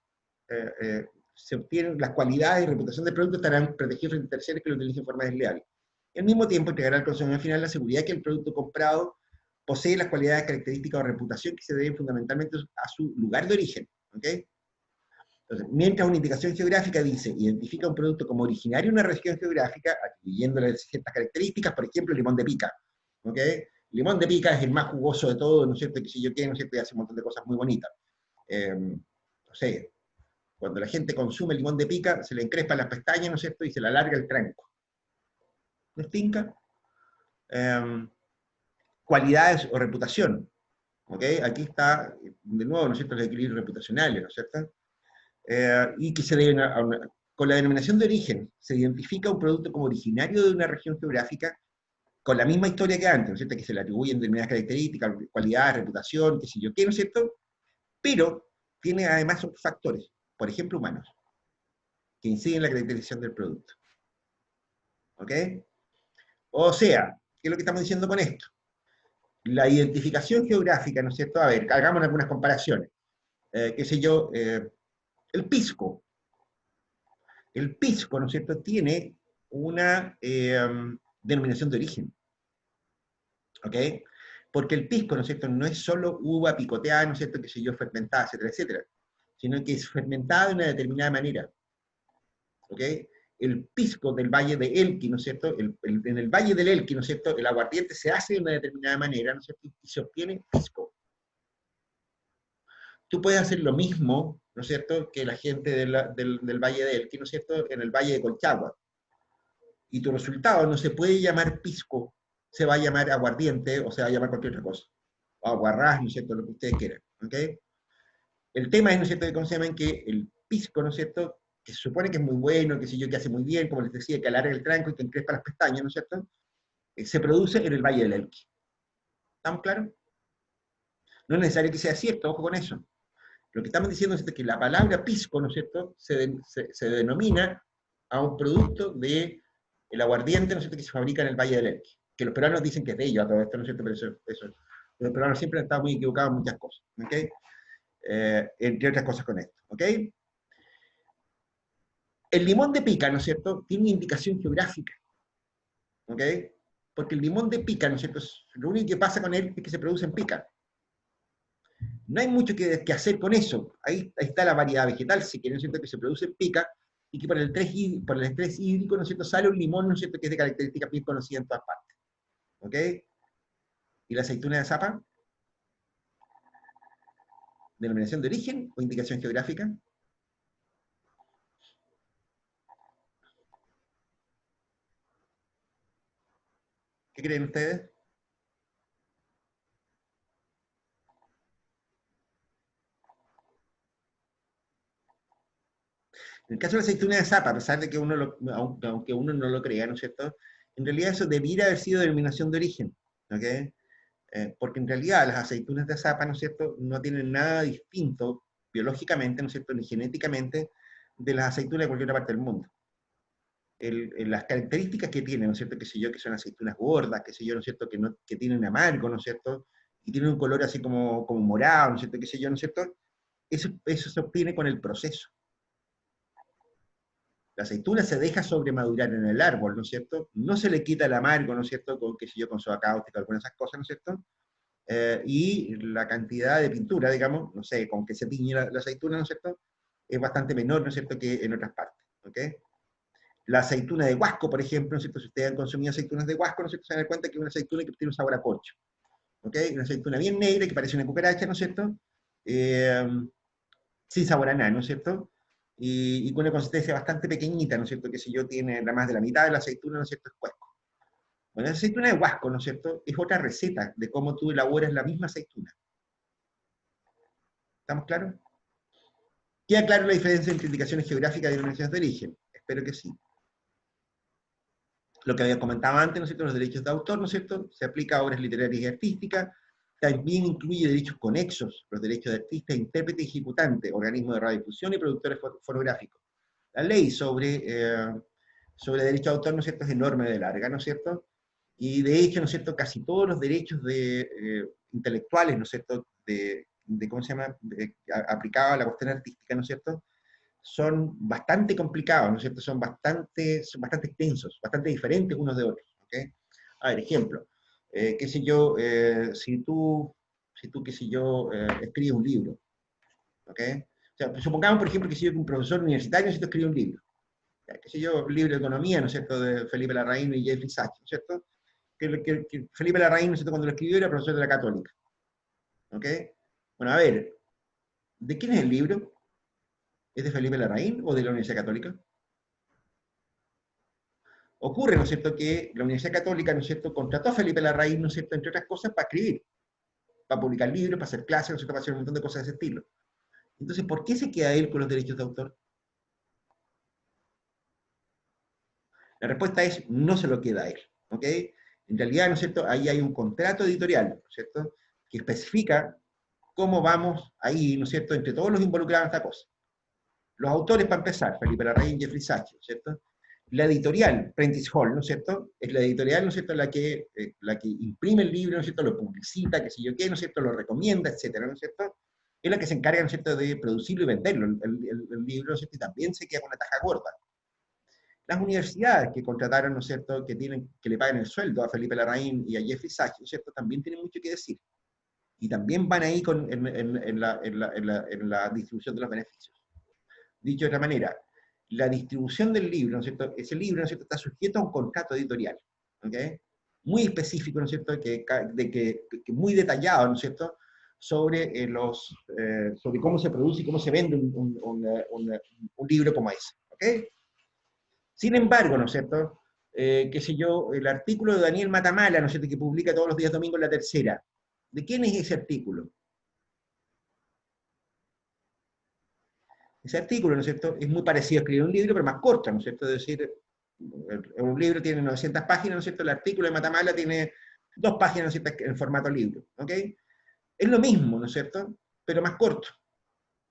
se obtienen las cualidades y reputación del producto estarán protegidos frente a terceros que lo utilicen de forma desleal. Al mismo tiempo, entregará al consumidor final la seguridad que el producto comprado posee las cualidades, características o reputación que se deben fundamentalmente a su lugar de origen. ¿Ok? Entonces, mientras una indicación geográfica dice, identifica un producto como originario de una región geográfica, atribuyéndole ciertas características, por ejemplo, el limón de pica. ¿Ok? El limón de pica es el más jugoso de todo, ¿no es cierto?, que si yo quiero, ¿no es cierto?, y hace un montón de cosas muy bonitas. No sé, cuando la gente consume limón de pica, se le encrespan las pestañas, ¿no es cierto?, y se le alarga el tranco. ¿No es tinca? Cualidades o reputación. ¿Ok? Aquí está, de nuevo, ¿no es cierto?, los equilibrios reputacionales, ¿no es cierto? Y que se deben con la denominación de origen, se identifica un producto como originario de una región geográfica con la misma historia que antes, ¿no es cierto?, que se le atribuyen determinadas características, cualidades, reputación, qué sé yo qué, ¿no es cierto?, pero tiene además otros factores, por ejemplo, humanos, que inciden en la caracterización del producto. ¿Ok? O sea, ¿qué es lo que estamos diciendo con esto? La identificación geográfica, ¿no es cierto? A ver, hagamos algunas comparaciones. Qué sé yo, el pisco. El pisco, ¿no es cierto?, tiene una denominación de origen. ¿ok? Porque el pisco, ¿no es cierto?, no es solo uva picoteada, ¿no es cierto?, que sé yo, fermentada, etcétera, etcétera, sino que es fermentada de una determinada manera, ¿ok? El pisco del Valle de Elqui, ¿no es cierto?, en el Valle del Elqui, ¿no es cierto?, el aguardiente se hace de una determinada manera, ¿no es cierto?, y se obtiene pisco. Tú puedes hacer lo mismo, ¿no es cierto?, que la gente del Valle de Elqui, ¿no es cierto?, en el Valle de Colchagua. Y tu resultado no se puede llamar pisco, se va a llamar aguardiente o se va a llamar cualquier otra cosa. O aguarrás, ¿no es cierto?, lo que ustedes quieran. ¿Ok? El tema es, ¿no es cierto?, ¿cómo se llama? Que el pisco, ¿no es cierto?, que se supone que es muy bueno, que sé yo, que hace muy bien, como les decía, que alarga el tranco y que encrespa las pestañas, ¿no es cierto?, se produce en el Valle del Elqui. ¿Estamos claros? No es necesario que sea cierto, ojo con eso. Lo que estamos diciendo es que la palabra pisco, ¿no es cierto?, se denomina a un producto del aguardiente, ¿no es cierto?, que se fabrica en el Valle del Elqui. Que los peruanos dicen que es de ellos, a todo esto, ¿no es cierto?, pero eso los peruanos siempre han estado muy equivocados en muchas cosas, ¿ok? Entre otras cosas con esto, ¿ok? El limón de pica, ¿no es cierto?, tiene una indicación geográfica, ¿ok? Porque el limón de pica, ¿no es cierto?, lo único que pasa con él es que se produce en pica. No hay mucho que hacer con eso. Ahí está la variedad vegetal, si quieren, ¿no es cierto?, que se produce en pica, y que por el estrés hídrico, ¿no es cierto?, sale un limón, ¿no es cierto?, que es de características bien conocidas en todas partes. ¿Ok? ¿Y la aceituna de Zapa? ¿Denominación de origen o indicación geográfica? ¿Qué creen ustedes? En el caso de la aceituna de Zapa, a pesar de que aunque uno no lo crea, ¿no es cierto?, en realidad eso debiera haber sido denominación de origen. ¿Ok? Porque en realidad las aceitunas de Zapa, ¿no es cierto?, no tienen nada distinto biológicamente, ¿no es cierto?, ni genéticamente de las aceitunas de cualquier otra parte del mundo. Las características que tienen, ¿no es cierto?, que sé yo, que son aceitunas gordas, que sé yo, ¿no es cierto?, que tienen amargo, ¿no es cierto?, y tienen un color así como morado, ¿no es cierto?, que sé yo, ¿no es cierto?, eso se obtiene con el proceso. La aceituna se deja sobremadurar en el árbol, ¿no es cierto?, no se le quita el amargo, ¿no es cierto?, con, qué sé yo, con soda cáustica, algunas de esas cosas, ¿no es cierto?, y la cantidad de pintura, digamos, no sé, con que se tiñe la aceituna, ¿no es cierto?, es bastante menor, ¿no es cierto?, que en otras partes, ¿ok? La aceituna de Huasco, por ejemplo, ¿no es cierto?, si ustedes han consumido aceitunas de Huasco, ¿no es cierto?, se dan cuenta que es una aceituna que tiene un sabor a corcho, ¿ok? Una aceituna bien negra, que parece una cucaracha, ¿no es cierto?, eh, sin sabor a nada, ¿no es cierto?, y con una consistencia bastante pequeñita, ¿no es cierto?, que si yo tiene la más de la mitad de la aceituna, ¿no es cierto?, es Huasco. Bueno, la aceituna de Huasco, ¿no es cierto?, es otra receta de cómo tú elaboras la misma aceituna. ¿Estamos claros? ¿Queda claro la diferencia entre indicaciones geográficas y denominaciones de origen? Espero que sí. Lo que había comentado antes, ¿no es cierto?, los derechos de autor, ¿no es cierto?, se aplica a obras literarias y artísticas, también incluye derechos conexos, los derechos de artista, intérprete y ejecutante, organismos de radiodifusión y productores fonográficos. La ley sobre derechos de autor, ¿no es cierto?, es enorme de larga, ¿no es cierto?, y de hecho, ¿no es cierto?, casi todos los derechos intelectuales, ¿no es cierto?, ¿cómo se llama?, aplicados a la cuestión artística, ¿no es cierto?, son bastante complicados, ¿no es cierto? Son bastante extensos, bastante diferentes unos de otros, ¿ok? A ver, ejemplo, qué sé yo, si tú, qué sé yo, escribes un libro, ¿ok? O sea, supongamos, por ejemplo, que si yo, un profesor universitario, necesito escribir un libro, ¿ya? Qué sé yo, un libro de economía, ¿no es cierto?, de Felipe Larraín y Jeffrey Sachs, ¿no es cierto? Que Felipe Larraín, ¿no es cierto?, cuando lo escribió era profesor de la Católica, ¿ok? Bueno, a ver, ¿de quién es el libro? ¿Es de Felipe Larraín o de la Universidad Católica? Ocurre, ¿no es cierto?, que la Universidad Católica, ¿no es cierto?, contrató a Felipe Larraín, ¿no es cierto?, entre otras cosas, para escribir, para publicar libros, para hacer clases, ¿no es cierto?, para hacer un montón de cosas de ese estilo. Entonces, ¿por qué se queda él con los derechos de autor? La respuesta es, no se lo queda a él, ¿ok? En realidad, ¿no es cierto?, ahí hay un contrato editorial, ¿no es cierto?, que especifica cómo vamos ahí, ¿no es cierto?, entre todos los involucrados en esta cosa. Los autores, para empezar, Felipe Larraín y Jeffrey Sachs, ¿no es cierto? La editorial, Prentice Hall, ¿no es cierto?, es la editorial, ¿no es cierto?, la que imprime el libro, ¿no es cierto?, lo publicita, qué sé yo qué, ¿no es cierto?, lo recomienda, etcétera, ¿no es cierto?, es la que se encarga, ¿no es cierto?, de producirlo y venderlo, el libro, ¿no es cierto?, y también se queda con la taja gorda. Las universidades que contrataron, ¿no es cierto?, que le pagan el sueldo a Felipe Larraín y a Jeffrey Sachs, ¿no es cierto?, también tienen mucho que decir. Y también van ahí en la distribución de los beneficios. Dicho de otra manera, la distribución del libro, ¿no es cierto?, ese libro, ¿no es cierto?, está sujeto a un contrato editorial, ¿ok? Muy específico, ¿no es cierto?, muy detallado, ¿no es cierto?, sobre cómo se produce y cómo se vende un libro como ese, ¿ok? Sin embargo, ¿no es cierto?, qué sé yo, el artículo de Daniel Matamala, ¿no es cierto?, que publica todos los días domingos en La Tercera. ¿De quién es ese artículo? Ese artículo, ¿no es cierto?, es muy parecido a escribir un libro, pero más corto, ¿no es cierto? Es decir, un libro tiene 900 páginas, ¿no es cierto? El artículo de Matamala tiene 2 páginas, ¿no es cierto?, en formato libro, ¿ok? Es lo mismo, ¿no es cierto?, pero más corto.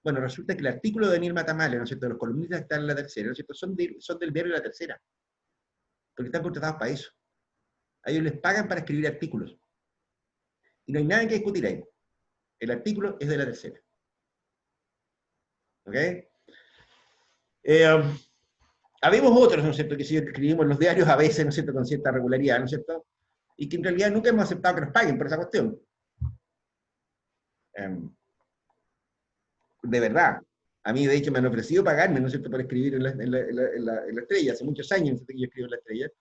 Bueno, resulta que el artículo de Daniel Matamala, ¿no es cierto?, de los columnistas que están en La Tercera, ¿no es cierto?, son del diario La Tercera, porque están contratados para eso. A ellos les pagan para escribir artículos. Y no hay nada que discutir ahí. El artículo es de La Tercera. ¿Ok? Habemos otros, ¿no es cierto?, que sí escribimos en los diarios a veces, ¿no es cierto?, con cierta regularidad, ¿no es cierto?, y que en realidad nunca hemos aceptado que nos paguen por esa cuestión. De verdad. A mí, de hecho, me han ofrecido pagarme, ¿no es cierto?, por escribir en la Estrella. Hace muchos años, ¿no es cierto?, que yo escribo en La Estrella.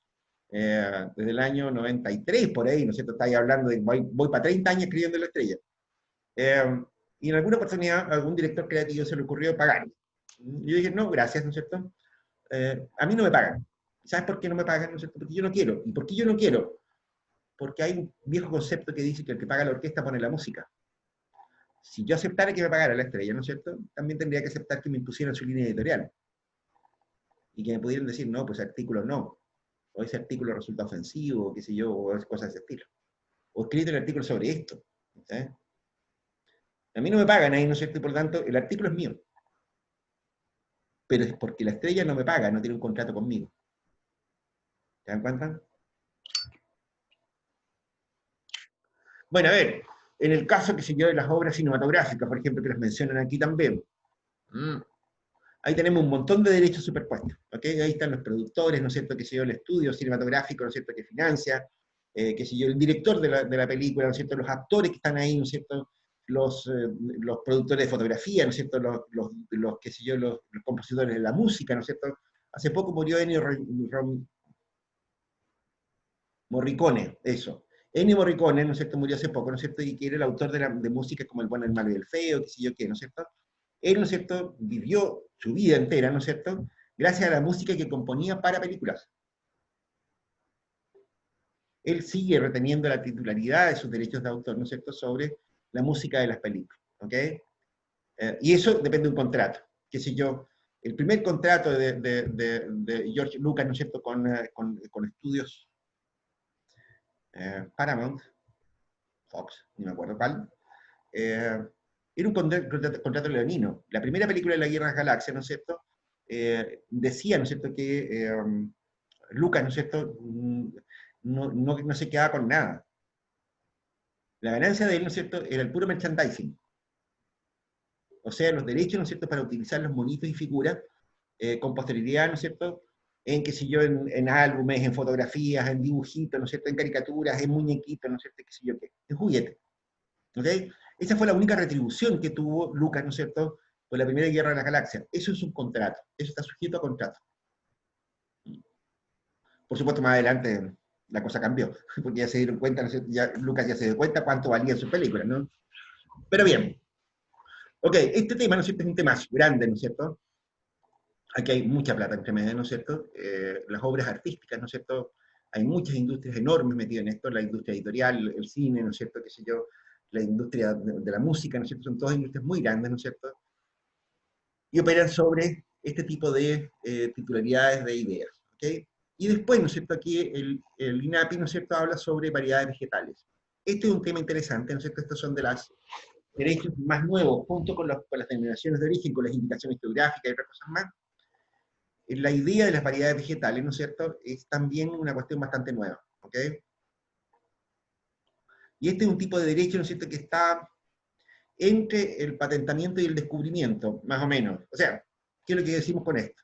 Desde el año 93, por ahí, ¿no es cierto?, estáis hablando de, voy para 30 años escribiendo en La Estrella. Y en alguna oportunidad, a algún director creativo se le ocurrió pagarme. Y yo dije, no, gracias, ¿no es cierto? A mí no me pagan. ¿Sabes por qué no me pagan? ¿No es cierto? Porque yo no quiero. ¿Y por qué yo no quiero? Porque hay un viejo concepto que dice que el que paga la orquesta pone la música. Si yo aceptara que me pagara La Estrella, ¿no es cierto?, también tendría que aceptar que me impusieran su línea editorial. Y que me pudieran decir, no, pues ese artículo no. O ese artículo resulta ofensivo, o qué sé yo, o cosas de ese estilo. O escrito el artículo sobre esto. ¿Sí? A mí no me pagan ahí, ¿no es cierto? Y por lo tanto, el artículo es mío. Pero es porque La Estrella no me paga, no tiene un contrato conmigo. ¿Se dan cuenta? Bueno, a ver, en el caso que se dio de las obras cinematográficas, por ejemplo, que las mencionan aquí también, ahí tenemos un montón de derechos superpuestos, ¿ok? Ahí están los productores, ¿no es cierto?, que se dio el estudio cinematográfico, ¿no es cierto?, que financia, que se dio el director de la película, ¿no es cierto?, los actores que están ahí, ¿no es cierto?, los productores de fotografía, ¿no es cierto?, qué sé yo, los compositores de la música, ¿no es cierto? Hace poco murió Ennio Morricone, eso. Ennio Morricone, ¿no es cierto?, murió hace poco, ¿no es cierto?, y que era el autor de música como El bueno, el malo y el feo, qué sé yo qué, ¿no es cierto? Él, ¿no es cierto?, vivió su vida entera, ¿no es cierto?, gracias a la música que componía para películas. Él sigue reteniendo la titularidad de sus derechos de autor, ¿no es cierto?, sobre la música de las películas, ¿ok? Y eso depende de un contrato, qué sé yo. El primer contrato de George Lucas, ¿no es cierto?, con estudios Paramount, Fox, no me acuerdo cuál, era un contrato leonino. La primera película de la Guerra de las Galaxias, ¿no es cierto?, decía, ¿no es cierto?, que Lucas, ¿no es cierto?, no se quedaba con nada. La ganancia de él, ¿no es cierto?, era el puro merchandising. O sea, los derechos, ¿no es cierto?, para utilizar los monitos y figuras con posterioridad, ¿no es cierto?, en, qué sé yo, en álbumes, en fotografías, en dibujitos, ¿no es cierto?, en caricaturas, en muñequitos, ¿no es cierto?, qué sé yo qué, en juguetes. ¿Ok? Esa fue la única retribución que tuvo Lucas, ¿no es cierto?, por la primera Guerra de las Galaxias. Eso es un contrato, eso está sujeto a contrato. Por supuesto, más adelante la cosa cambió, porque ya se dieron cuenta, ¿no es cierto?, Lucas ya se dio cuenta cuánto valía su película, ¿no? Pero bien, ok, este tema, ¿no es cierto?, es un tema grande, ¿no es cierto? Aquí hay mucha plata entre medio, ¿no es cierto? Las obras artísticas, ¿no es cierto? Hay muchas industrias enormes metidas en esto, la industria editorial, el cine, ¿no es cierto?, qué sé yo, la industria de la música, ¿no es cierto?, son todas industrias muy grandes, ¿no es cierto?, y operan sobre este tipo de titularidades de ideas, ¿ok? Y después, ¿no es cierto?, aquí el INAPI, ¿no es cierto?, habla sobre variedades vegetales. Este es un tema interesante, ¿no es cierto?, estos son de los derechos más nuevos, junto con las denominaciones de origen, con las indicaciones geográficas y otras cosas más. La idea de las variedades vegetales, ¿no es cierto?, es también una cuestión bastante nueva, ¿ok? Y este es un tipo de derecho, ¿no es cierto?, que está entre el patentamiento y el descubrimiento, más o menos. O sea, ¿qué es lo que decimos con esto?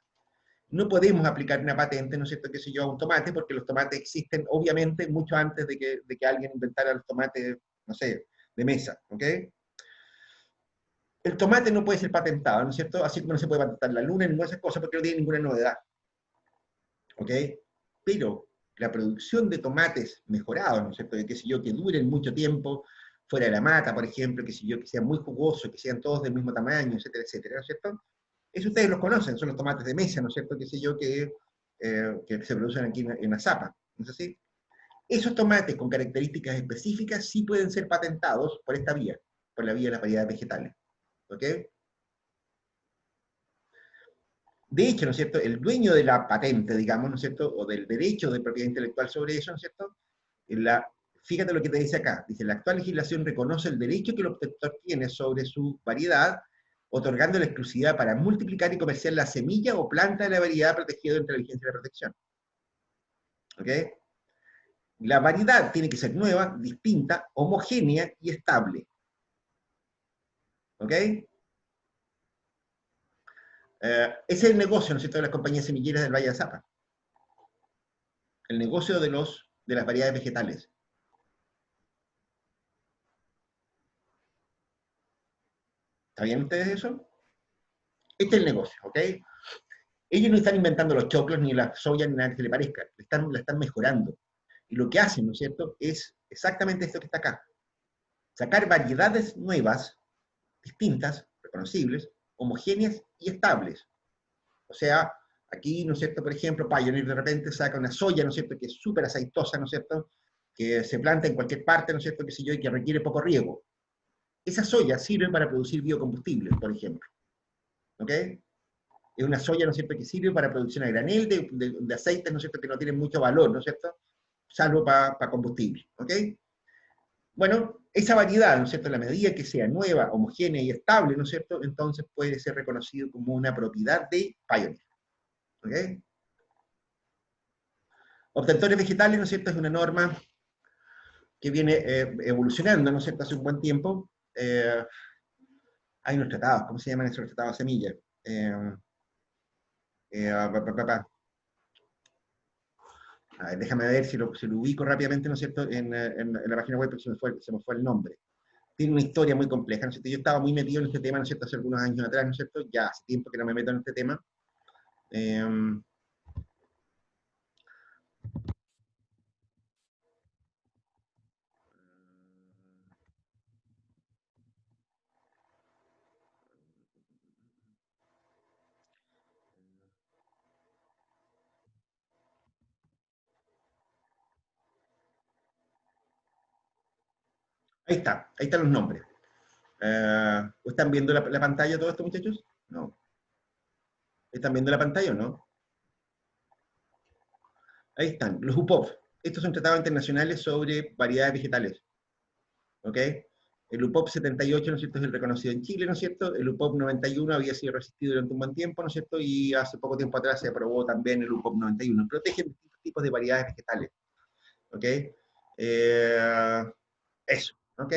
no podemos aplicar una patente, ¿no es cierto?, qué sé yo, a un tomate, porque los tomates existen, obviamente, mucho antes de que alguien inventara los tomates, no sé, de mesa, ¿ok? El tomate no puede ser patentado, ¿no es cierto? Así como no se puede patentar la luna, ninguna de esas cosas, porque no tiene ninguna novedad, ¿ok? Pero la producción de tomates mejorados, ¿no es cierto?, de qué sé yo, que duren mucho tiempo, fuera de la mata, por ejemplo, qué sé yo, que sean muy jugosos, que sean todos del mismo tamaño, etcétera, etcétera, ¿no es cierto? Eso ustedes los conocen, son los tomates de mesa, ¿no es cierto?, qué sé yo, que se producen aquí en Azapa, ¿no es así? Esos tomates con características específicas sí pueden ser patentados por esta vía, por la vía de las variedades vegetales, ¿ok? De hecho, ¿no es cierto?, el dueño de la patente, digamos, ¿no es cierto?, o del derecho de propiedad intelectual sobre eso, ¿no es cierto?, fíjate lo que te dice acá, dice, la actual legislación reconoce el derecho que el obtentor tiene sobre su variedad, otorgando la exclusividad para multiplicar y comerciar la semilla o planta de la variedad protegida dentro de la vigencia de la protección. ¿Ok? La variedad tiene que ser nueva, distinta, homogénea y estable. ¿Ok? Ese es el negocio, ¿no es cierto?, de las compañías semilleras del Valle de Azapa. El negocio de las variedades vegetales. ¿Está bien ustedes eso? Este es el negocio, ¿ok? Ellos no están inventando los choclos, ni la soya, ni nada que se le parezca. La están mejorando. Y lo que hacen, ¿no es cierto?, es exactamente esto que está acá. Sacar variedades nuevas, distintas, reconocibles, homogéneas y estables. O sea, aquí, ¿no es cierto?, por ejemplo, Pioneer de repente saca una soya, ¿no es cierto?, que es súper aceitosa, ¿no es cierto?, que se planta en cualquier parte, ¿no es cierto?, qué sé yo, y que requiere poco riego. Esa soya sirve para producir biocombustibles, por ejemplo. ¿Ok? Es una soya, ¿no es cierto?, que sirve para producción a granel de aceites, ¿no es cierto?, que no tienen mucho valor, ¿no es cierto?, salvo para combustible. ¿Ok? Bueno, esa variedad, ¿no es cierto?, en la medida que sea nueva, homogénea y estable, ¿no es cierto?, entonces puede ser reconocido como una propiedad de Pioneer. ¿Ok? Obtentores vegetales, ¿no es cierto?, es una norma que viene evolucionando, ¿no es cierto?, hace un buen tiempo. Hay unos tratados, ¿cómo se llaman esos tratados de semillas? Pa, pa, pa, pa. A ver, déjame ver si lo ubico rápidamente, ¿no es cierto?, en la página web, porque se me fue el nombre. Tiene una historia muy compleja, ¿no es cierto? Yo estaba muy metido en este tema, ¿no es cierto?, hace algunos años atrás, ¿no es cierto? Ya hace tiempo que no me meto en este tema. Ahí están los nombres. ¿Están viendo la pantalla todo esto, muchachos? No. ¿Están viendo la pantalla o no? Ahí están, los UPOV. Estos son tratados internacionales sobre variedades vegetales. ¿Ok? El UPOV 78, ¿no es cierto?, es el reconocido en Chile, ¿no es cierto? El UPOV 91 había sido resistido durante un buen tiempo, ¿no es cierto? Y hace poco tiempo atrás se aprobó también el UPOV 91. Protegen distintos tipos de variedades vegetales. ¿Ok? Eso. ¿Ok?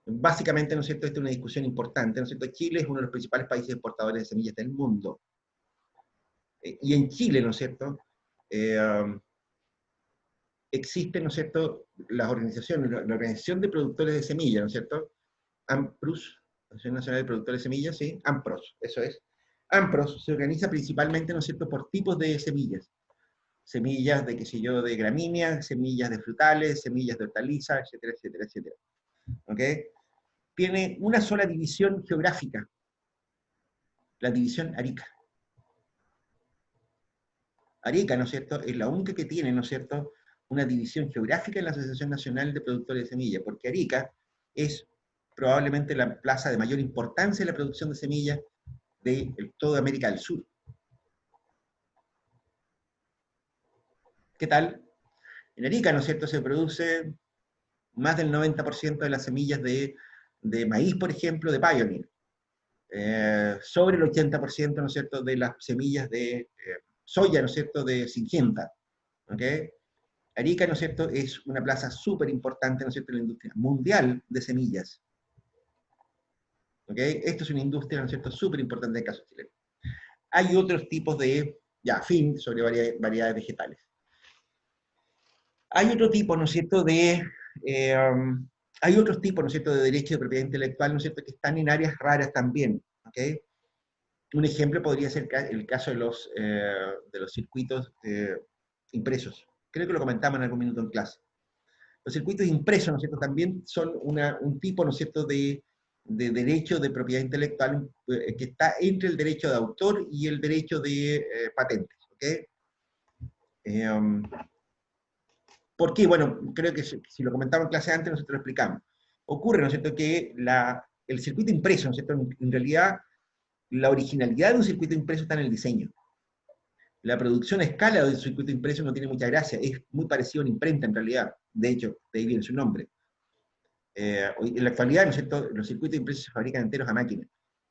Básicamente, ¿no es cierto?, esta es una discusión importante, ¿no es cierto? Chile es uno de los principales países exportadores de semillas del mundo. Y en Chile, ¿no es cierto?, existen, ¿no es cierto?, las organizaciones, la Organización de Productores de Semillas, ¿no es cierto?, AMPRUS, Asociación Nacional de Productores de Semillas, sí, AMPROS, eso es. AMPROS se organiza principalmente, ¿no es cierto?, por tipos de semillas. Semillas de, qué sé yo, de gramíneas, semillas de frutales, semillas de hortalizas, etcétera, etcétera, etcétera. ¿Ok? Tiene una sola división geográfica, la división Arica. Arica, ¿no es cierto?, es la única que tiene, ¿no es cierto?, una división geográfica en la Asociación Nacional de Productores de Semillas, porque Arica es probablemente la plaza de mayor importancia en la producción de semillas de toda América del Sur. ¿Qué tal? En Arica, ¿no es cierto?, se produce más del 90% de las semillas de maíz, por ejemplo, de Pioneer. Sobre el 80%, ¿no es cierto?, de las semillas de soya, ¿no es cierto?, de Syngenta. ¿Ok? Arica, ¿no es cierto?, es una plaza súper importante, ¿no es cierto?, en la industria mundial de semillas. ¿Ok? Esto es una industria, ¿no es cierto?, súper importante en el caso chileno. Hay otros tipos de Ya, fin, sobre variedades vegetales. Hay otro tipo, ¿no es cierto?, hay otros tipos, ¿no es cierto?, de derecho de propiedad intelectual, ¿no es cierto?, que están en áreas raras también, ¿ok? Un ejemplo podría ser el caso de los circuitos impresos. Creo que lo comentamos en algún minuto en clase. Los circuitos impresos, ¿no es cierto?, también son un tipo, ¿no es cierto?, de derecho de propiedad intelectual que está entre el derecho de autor y el derecho de patentes, ¿ok? ¿Por qué? Bueno, creo que si lo comentaba en clase antes, nosotros lo explicamos. Ocurre, ¿no es cierto?, que el circuito impreso, ¿no es cierto?, en realidad, la originalidad de un circuito impreso está en el diseño. La producción a escala del circuito impreso no tiene mucha gracia, es muy parecido a una imprenta en realidad. De hecho, de ahí viene su nombre. En la actualidad, ¿no es cierto?, los circuitos impresos se fabrican enteros a máquina.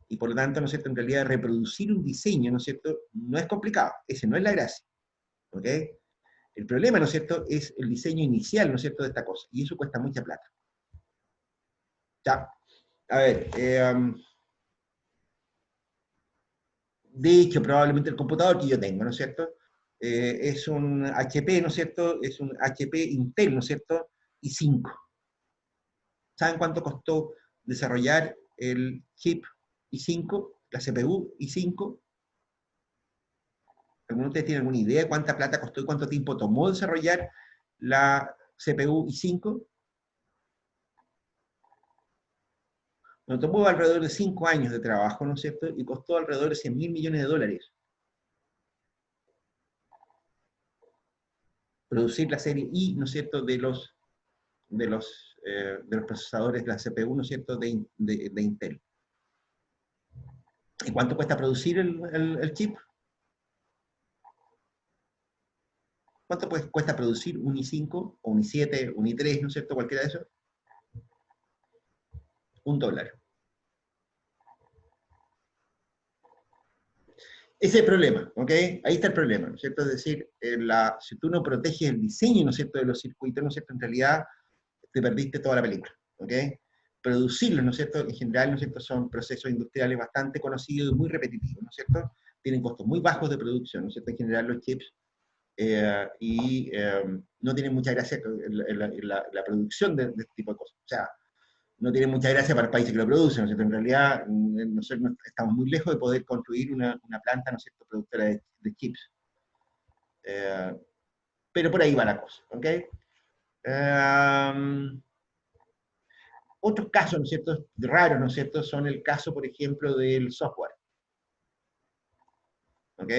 Y por lo tanto, ¿no es cierto?, en realidad reproducir un diseño, ¿no es cierto?, no es complicado. Ese no es la gracia. ¿Ok? El problema, ¿no es cierto?, es el diseño inicial, ¿no es cierto?, de esta cosa. Y eso cuesta mucha plata. Ya. A ver, de hecho, probablemente el computador que yo tengo, ¿no es cierto?, es un HP, ¿no es cierto?, es un HP Intel, ¿no es cierto?, i5. ¿Saben cuánto costó desarrollar el chip i5, la CPU i5? ¿Alguno de ustedes tiene alguna idea de cuánta plata costó y cuánto tiempo tomó desarrollar la CPU i5? Nos tomó alrededor de 5 años de trabajo, ¿no es cierto? Y costó alrededor de 100.000 millones de dólares. Producir la serie I, ¿no es cierto?, de los procesadores de la CPU, ¿no es cierto?, de Intel. ¿Y cuánto cuesta producir el chip? ¿Cuánto cuesta producir un i5, o un i7, un i3, ¿no es cierto?, cualquiera de esos? $1. Ese es el problema, ¿ok? Ahí está el problema, ¿no es cierto? Es decir, si tú no proteges el diseño, ¿no es cierto?, de los circuitos, ¿no es cierto?, en realidad te perdiste toda la película, ¿ok? Producirlos, ¿no es cierto?, en general, ¿no es cierto?, son procesos industriales bastante conocidos y muy repetitivos, ¿no es cierto? Tienen costos muy bajos de producción, ¿no es cierto?, en general los chips, no tienen mucha gracia la producción de este tipo de cosas. O sea, no tiene mucha gracia para los países que lo producen, ¿no es cierto? En realidad, nosotros estamos muy lejos de poder construir una planta, ¿no es cierto?, productora de chips. Pero por ahí va la cosa, ¿ok? Otros casos, ¿no es cierto?, raros, ¿no es cierto?, son el caso, por ejemplo, del software. ¿Ok?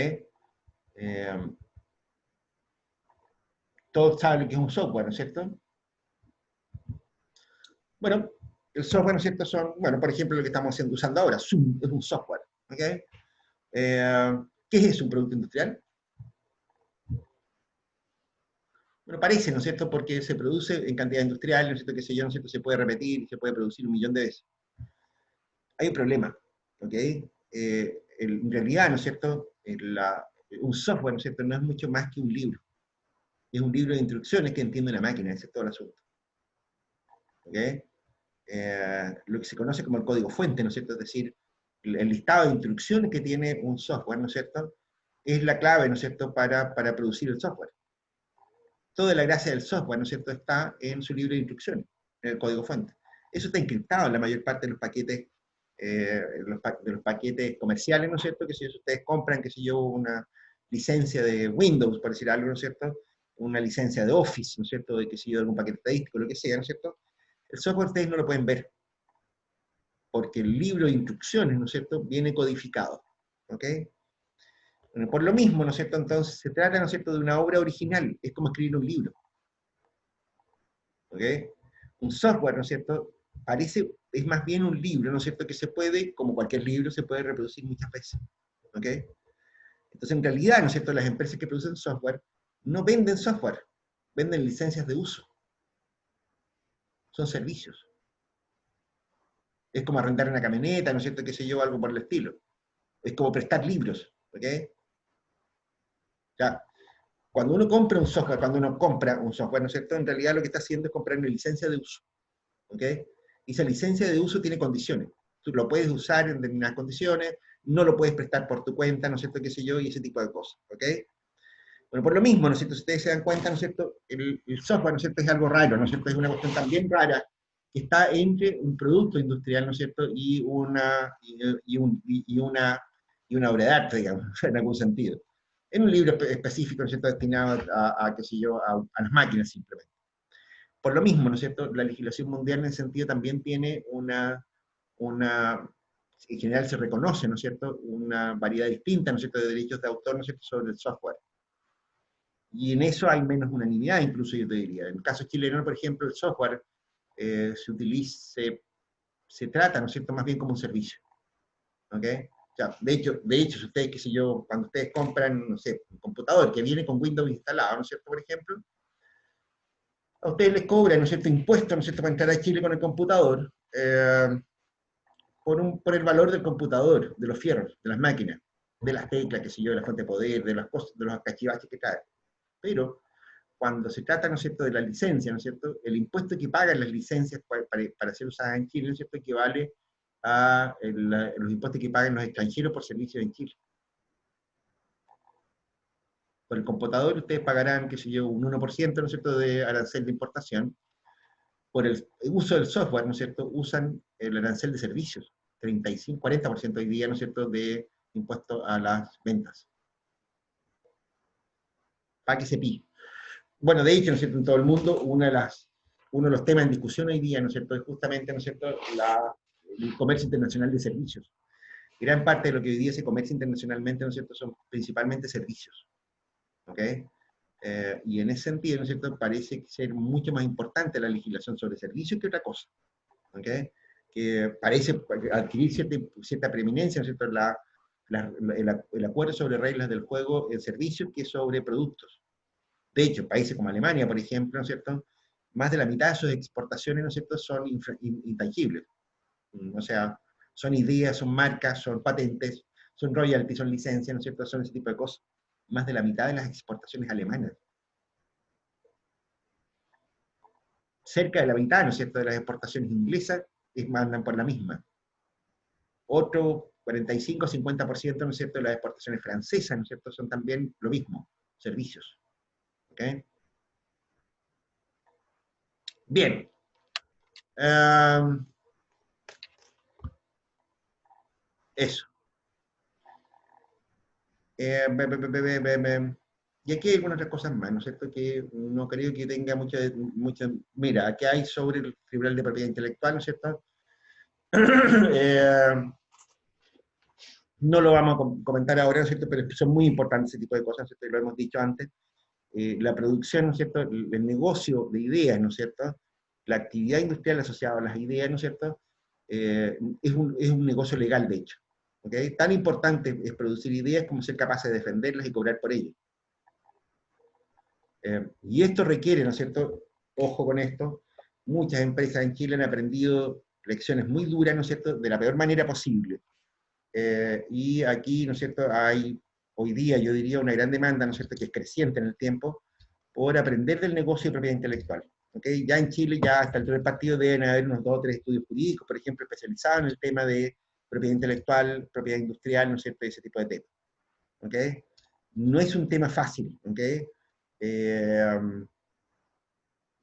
Todos saben lo que es un software, ¿no es cierto? Bueno, el software, ¿no es cierto?, bueno, por ejemplo, lo que estamos usando ahora, Zoom, es un software. ¿Ok? ¿Qué es un producto industrial? Bueno, parece, ¿no es cierto?, porque se produce en cantidad industrial, ¿no es cierto?, que sé yo, ¿no es cierto?, se puede repetir, se puede producir 1.000.000 de veces. Hay un problema, ¿ok? En realidad, ¿no es cierto?, un software, ¿no es cierto?, no es mucho más que un libro. Es un libro de instrucciones que entiende una máquina, ese es todo el asunto. ¿Ok? Lo que se conoce como el código fuente, ¿no es cierto?, es decir, el listado de instrucciones que tiene un software, ¿no es cierto?, es la clave, ¿no es cierto?, para producir el software. Toda la gracia del software, ¿no es cierto?, está en su libro de instrucciones, en el código fuente. Eso está encriptado en la mayor parte de los paquetes, de los paquetes comerciales, ¿no es cierto?, que si ustedes compran, que si yo, una licencia de Windows, por decir algo, ¿no es cierto?, una licencia de Office, ¿no es cierto?, de que si yo algún paquete estadístico, lo que sea, ¿no es cierto?, el software ustedes no lo pueden ver, porque el libro de instrucciones, ¿no es cierto?, viene codificado, ¿ok? Bueno, por lo mismo, ¿no es cierto?, entonces se trata, ¿no es cierto?, de una obra original, es como escribir un libro, ¿ok? Un software, ¿no es cierto?, es más bien un libro, ¿no es cierto?, que se puede, como cualquier libro, se puede reproducir muchas veces, ¿ok? Entonces, en realidad, ¿no es cierto?, las empresas que producen software no venden software, venden licencias de uso, son servicios. Es como arrendar una camioneta, ¿no es cierto?, qué sé yo, algo por el estilo. Es como prestar libros, ¿ok? Ya, cuando uno compra un software, ¿no es cierto?, en realidad lo que está haciendo es comprar una licencia de uso, ¿ok? Y esa licencia de uso tiene condiciones. Tú lo puedes usar en determinadas condiciones, no lo puedes prestar por tu cuenta, ¿no es cierto?, qué sé yo, y ese tipo de cosas, ¿ok? Bueno, por lo mismo, ¿no es cierto?, si ustedes se dan cuenta, ¿no es cierto?, el software, ¿no es cierto?, es algo raro, ¿no es cierto?, es una cuestión también rara, que está entre un producto industrial, ¿no es cierto?, y una obra de arte, digamos, en algún sentido. En un libro específico, ¿no es cierto?, destinado qué sé yo, a las máquinas simplemente. Por lo mismo, ¿no es cierto?, la legislación mundial en ese sentido también tiene en general se reconoce, ¿no es cierto?, una variedad distinta, ¿no es cierto?, de derechos de autor, ¿no es cierto?, sobre el software. Y en eso hay menos unanimidad, incluso yo te diría. En el caso chileno, por ejemplo, el software se trata, ¿no es cierto?, más bien como un servicio. ¿Ok? O sea, de hecho, si ustedes, qué sé yo, cuando ustedes compran, no sé, un computador que viene con Windows instalado, ¿no es cierto?, por ejemplo, a ustedes les cobran, ¿no es cierto?, impuestos, ¿no es cierto?, para entrar a Chile con el computador, por el valor del computador, de los fierros, de las máquinas, de las teclas, qué sé yo, de la fuente de poder, de las cosas, de los cachivaches que trae. Pero cuando se trata, ¿no es cierto?, de la licencia, ¿no es cierto?, el impuesto que pagan las licencias para ser usadas en Chile, ¿no es cierto?, equivale a los impuestos que pagan los extranjeros por servicios en Chile. Por el computador ustedes pagarán, qué sé yo, un 1%, ¿no es cierto?, de arancel de importación. Por el uso del software, ¿no es cierto?, usan el arancel de servicios, 35, 40% hoy día, ¿no es cierto?, de impuesto a las ventas. Para que se pille. Bueno, de hecho, ¿no es cierto?, en todo el mundo, uno de los temas en discusión hoy día, ¿no es cierto?, es justamente, ¿no es cierto?, el comercio internacional de servicios. Gran parte de lo que hoy día se comercia internacionalmente, ¿no es cierto?, son principalmente servicios. ¿Ok? Y en ese sentido, ¿no es cierto?, parece ser mucho más importante la legislación sobre servicios que otra cosa. ¿Ok? Que parece adquirir cierta preeminencia, ¿no es cierto?, el acuerdo sobre reglas del juego en servicios que sobre productos. De hecho, países como Alemania, por ejemplo, ¿no es cierto?, más de la mitad de sus exportaciones, ¿no es cierto?, son intangibles. O sea, son ideas, son marcas, son patentes, son royalties, son licencias, ¿no es cierto?, son ese tipo de cosas. Más de la mitad de las exportaciones alemanas. Cerca de la mitad, ¿no es cierto?, de las exportaciones inglesas mandan por la misma. Otro 45-50%, ¿no es cierto?, de las exportaciones francesas, ¿no es cierto?, son también lo mismo, servicios. ¿Ok? Bien. Eso. Y aquí hay algunas otras cosas más, ¿no es cierto?, que no creo que tenga mucha... Mira, aquí hay sobre el Tribunal de Propiedad Intelectual, ¿no es cierto? No lo vamos a comentar ahora, ¿no es cierto?, pero son muy importantes ese tipo de cosas, ¿no es cierto?, y lo hemos dicho antes. La producción, ¿no es cierto?, el negocio de ideas, ¿no es cierto?, la actividad industrial asociada a las ideas, ¿no es cierto?, es un negocio legal, de hecho. ¿Okay? Tan importante es producir ideas como ser capaces de defenderlas y cobrar por ellas. Y esto requiere, ¿no es cierto?, ojo con esto, muchas empresas en Chile han aprendido lecciones muy duras, ¿no es cierto?, de la peor manera posible. Y aquí, ¿no es cierto?, hay hoy día, yo diría, una gran demanda, ¿no es cierto?, que es creciente en el tiempo, por aprender del negocio de propiedad intelectual. ¿Okay? Ya en Chile, ya hasta el del partido deben haber unos 2 o 3 estudios jurídicos, por ejemplo, especializados en el tema de propiedad intelectual, propiedad industrial, ¿no es cierto?, ese tipo de temas. ¿Okay? No es un tema fácil, ¿okay?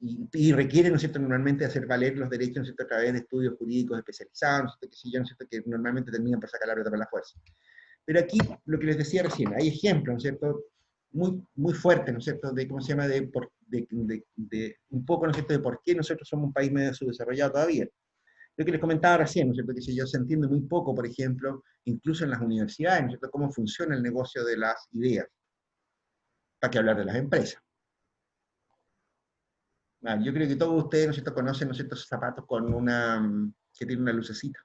Y requiere, ¿no es cierto?, normalmente hacer valer los derechos, ¿no es cierto?, a través de estudios jurídicos especializados, ¿no es cierto?, ¿no es cierto?, que normalmente terminan por sacar la pelota por la fuerza. Pero aquí, lo que les decía recién, hay ejemplos, ¿no es cierto?, muy, muy fuertes, ¿no es cierto?, de, ¿cómo se llama?, de un poco, ¿no es cierto?, de por qué nosotros somos un país medio subdesarrollado todavía. Lo que les comentaba recién, ¿no es cierto?, que si yo se entiende muy poco, por ejemplo, incluso en las universidades, ¿no es cierto?, cómo funciona el negocio de las ideas. ¿Para qué hablar de las empresas? Yo creo que todos ustedes, ¿no es cierto?, conocen, ¿no es cierto?, esos zapatos con que tiene una lucecita.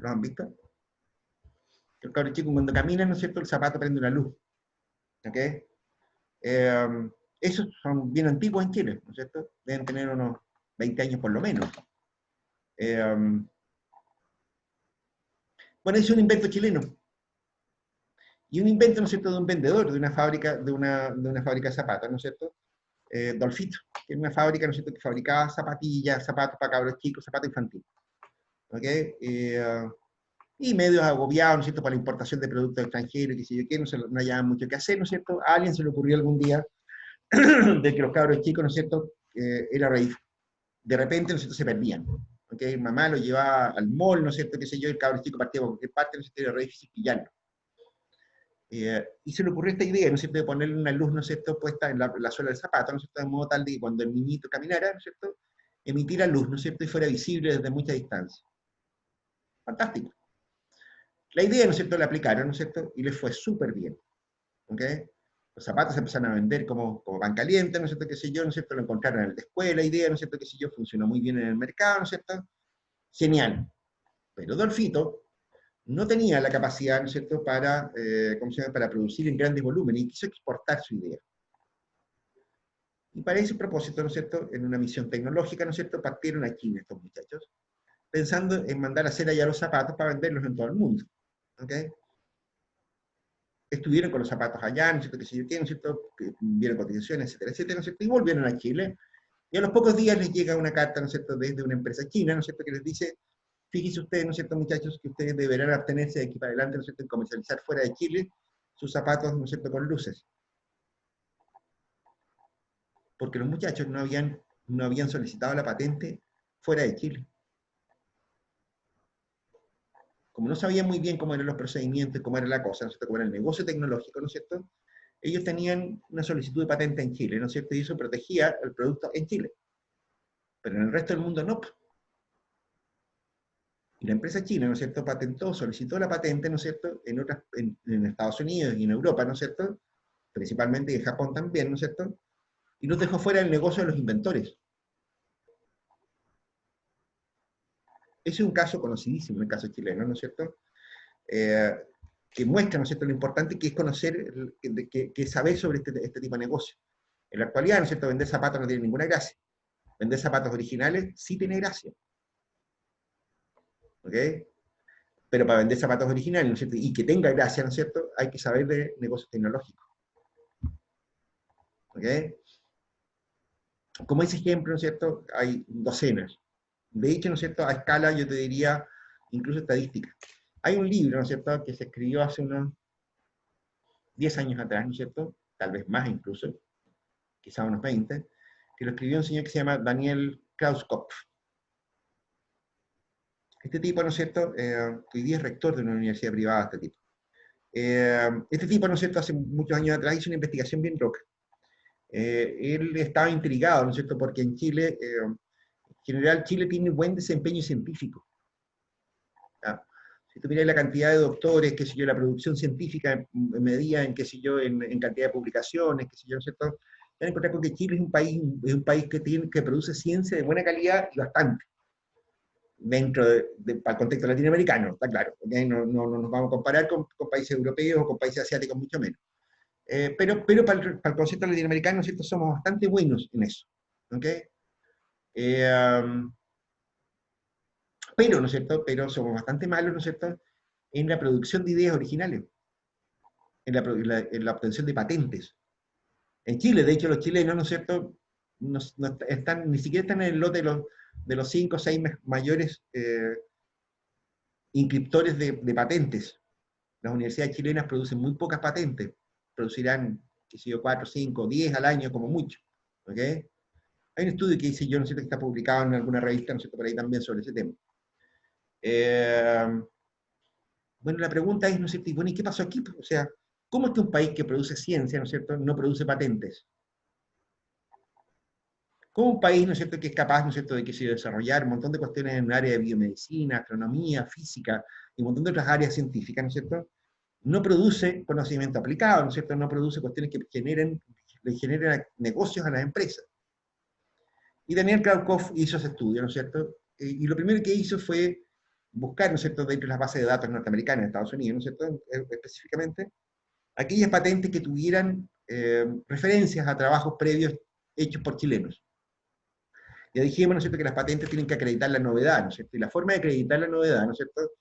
¿Los han visto? El cabro chico cuando camina, ¿no es cierto?, el zapato prende una luz. ¿Ok? Esos son bien antiguos en Chile, ¿no es cierto? Deben tener unos 20 años por lo menos. Bueno, es un invento chileno. Y un invento, ¿no es cierto?, de un vendedor, de una fábrica de zapatos, ¿no es cierto? Dolfito, que es una fábrica, ¿no es cierto?, que fabricaba zapatillas, zapatos para cabros chicos, zapatos infantiles. ¿Ok? y medios agobiados, ¿no es cierto?, por la importación de productos extranjeros, qué sé yo qué, no hallaban mucho que hacer, ¿no es cierto? A alguien se le ocurrió algún día de que los cabros chicos, ¿no es cierto?, de repente, ¿no es cierto?, se perdían. ¿Okay? Mamá lo llevaba al mall, ¿no es cierto?, qué sé yo, el cabro chico partía por cualquier parte, ¿no es cierto?, era re difícil pillarlo. Y se le ocurrió esta idea, ¿no es cierto?, de ponerle una luz, ¿no es cierto?, puesta en la suela del zapato, ¿no es cierto?, de modo tal de que cuando el niñito caminara, ¿no es cierto?, emitiera luz, ¿no es cierto?, y fuera visible desde mucha distancia. Fantástico. La idea, ¿no es cierto?, la aplicaron, ¿no es cierto?, y les fue súper bien. ¿Okay? Los zapatos se empezaron a vender como pan caliente, ¿no es cierto?, qué sé yo, ¿no es cierto?, lo encontraron en la escuela, la idea, ¿no es cierto?, qué sé yo, funcionó muy bien en el mercado, ¿no es cierto?, genial. Pero Dolfito no tenía la capacidad, ¿no es cierto?, ¿cómo se llama?, para producir en grandes volúmenes, y quiso exportar su idea. Y para ese propósito, ¿no es cierto?, en una misión tecnológica, ¿no es cierto?, partieron a China estos muchachos, pensando en mandar a hacer allá los zapatos para venderlos en todo el mundo. ¿Okay? Estuvieron con los zapatos allá, ¿no es cierto?, que sé yo qué, ¿no es cierto?, que vieron cotizaciones, etcétera, etcétera, ¿no es cierto?, y volvieron a Chile, y a los pocos días les llega una carta, ¿no es cierto?, desde una empresa china, ¿no es cierto?, que les dice, fíjense ustedes, ¿no es cierto?, muchachos, que ustedes deberán abstenerse de aquí para adelante, ¿no es cierto?, en comercializar fuera de Chile sus zapatos, ¿no es cierto?, con luces. Porque los muchachos no habían solicitado la patente fuera de Chile. Como no sabían muy bien cómo eran los procedimientos, cómo era la cosa, ¿no es cierto?, cómo era el negocio tecnológico, ¿no es cierto?, ellos tenían una solicitud de patente en Chile, ¿no es cierto?, y eso protegía el producto en Chile. Pero en el resto del mundo no. Y la empresa china, ¿no es cierto?, solicitó la patente, ¿no es cierto?, en Estados Unidos y en Europa, ¿no es cierto?, principalmente en Japón también, ¿no es cierto?, y nos dejó fuera del negocio de los inventores. Ese es un caso conocidísimo, el caso chileno, ¿no es cierto?, que muestra, ¿no es cierto?, lo importante que es conocer, que es saber sobre este tipo de negocio. En la actualidad, ¿no es cierto?, vender zapatos no tiene ninguna gracia. Vender zapatos originales sí tiene gracia. ¿Ok? Pero para vender zapatos originales, ¿no es cierto?, y que tenga gracia, ¿no es cierto?, hay que saber de negocios tecnológicos. ¿Ok? Como ese ejemplo, ¿no es cierto?, hay docenas. De hecho, ¿no es cierto?, a escala yo te diría, incluso estadística. Hay un libro, ¿no es cierto?, que se escribió hace unos 10 años atrás, ¿no es cierto?, tal vez más incluso, quizá unos 20, que lo escribió un señor que se llama Daniel Krauskopf. Este tipo, ¿no es cierto?, hoy día es rector de una universidad privada, este tipo, ¿no es cierto?, hace muchos años atrás hizo una investigación bien loca. Él estaba intrigado, ¿no es cierto?, porque en Chile, en general, Chile tiene buen desempeño científico. ¿Ya? Si tú miras la cantidad de doctores, qué sé yo, la producción científica medida en, qué sé yo, en cantidad de publicaciones, qué sé yo, ¿no es cierto?, van a encontrar con que Chile es un país que produce ciencia de buena calidad y bastante, dentro para el contexto latinoamericano, está claro, ¿okay? No nos vamos a comparar con países europeos o con países asiáticos, mucho menos. Pero para el concepto latinoamericano, ¿no es cierto?, somos bastante buenos en eso. ¿Okay? Pero, ¿no es cierto?, pero somos bastante malos, ¿no es cierto?, en la producción de ideas originales, en la obtención de patentes. En Chile, de hecho, los chilenos, ¿no es cierto?, ni siquiera están en el lote de los 5 o 6 mayores inscriptores de patentes. Las universidades chilenas producen muy pocas patentes, producirán, qué sé yo, 4, 5, 10 al año como mucho. ¿Okay? Hay un estudio que hice yo, ¿no es cierto?, que está publicado en alguna revista, ¿no es cierto?, por ahí también sobre ese tema. Bueno, la pregunta es, ¿no es cierto?, y bueno, ¿y qué pasó aquí? O sea, ¿cómo es que un país que produce ciencia, ¿no es cierto?, no produce patentes? ¿Cómo un país, ¿no es cierto?, que es capaz, ¿no es cierto?, de que se desarrollar un montón de cuestiones en el área de biomedicina, astronomía, física, y un montón de otras áreas científicas, ¿no es cierto?, no produce conocimiento aplicado, ¿no es cierto?, no produce cuestiones que le generen negocios a las empresas. Y Daniel Krauskopf hizo ese estudio, ¿no es cierto?, y lo primero que hizo fue buscar, ¿no es cierto?, dentro de las bases de datos norteamericanas, en Estados Unidos, ¿no es cierto?, específicamente, aquellas patentes que tuvieran referencias a trabajos previos hechos por chilenos. Ya dijimos, ¿no es cierto?, que las patentes tienen que acreditar la novedad, ¿no es cierto?, y la forma de acreditar la novedad, ¿no es cierto?,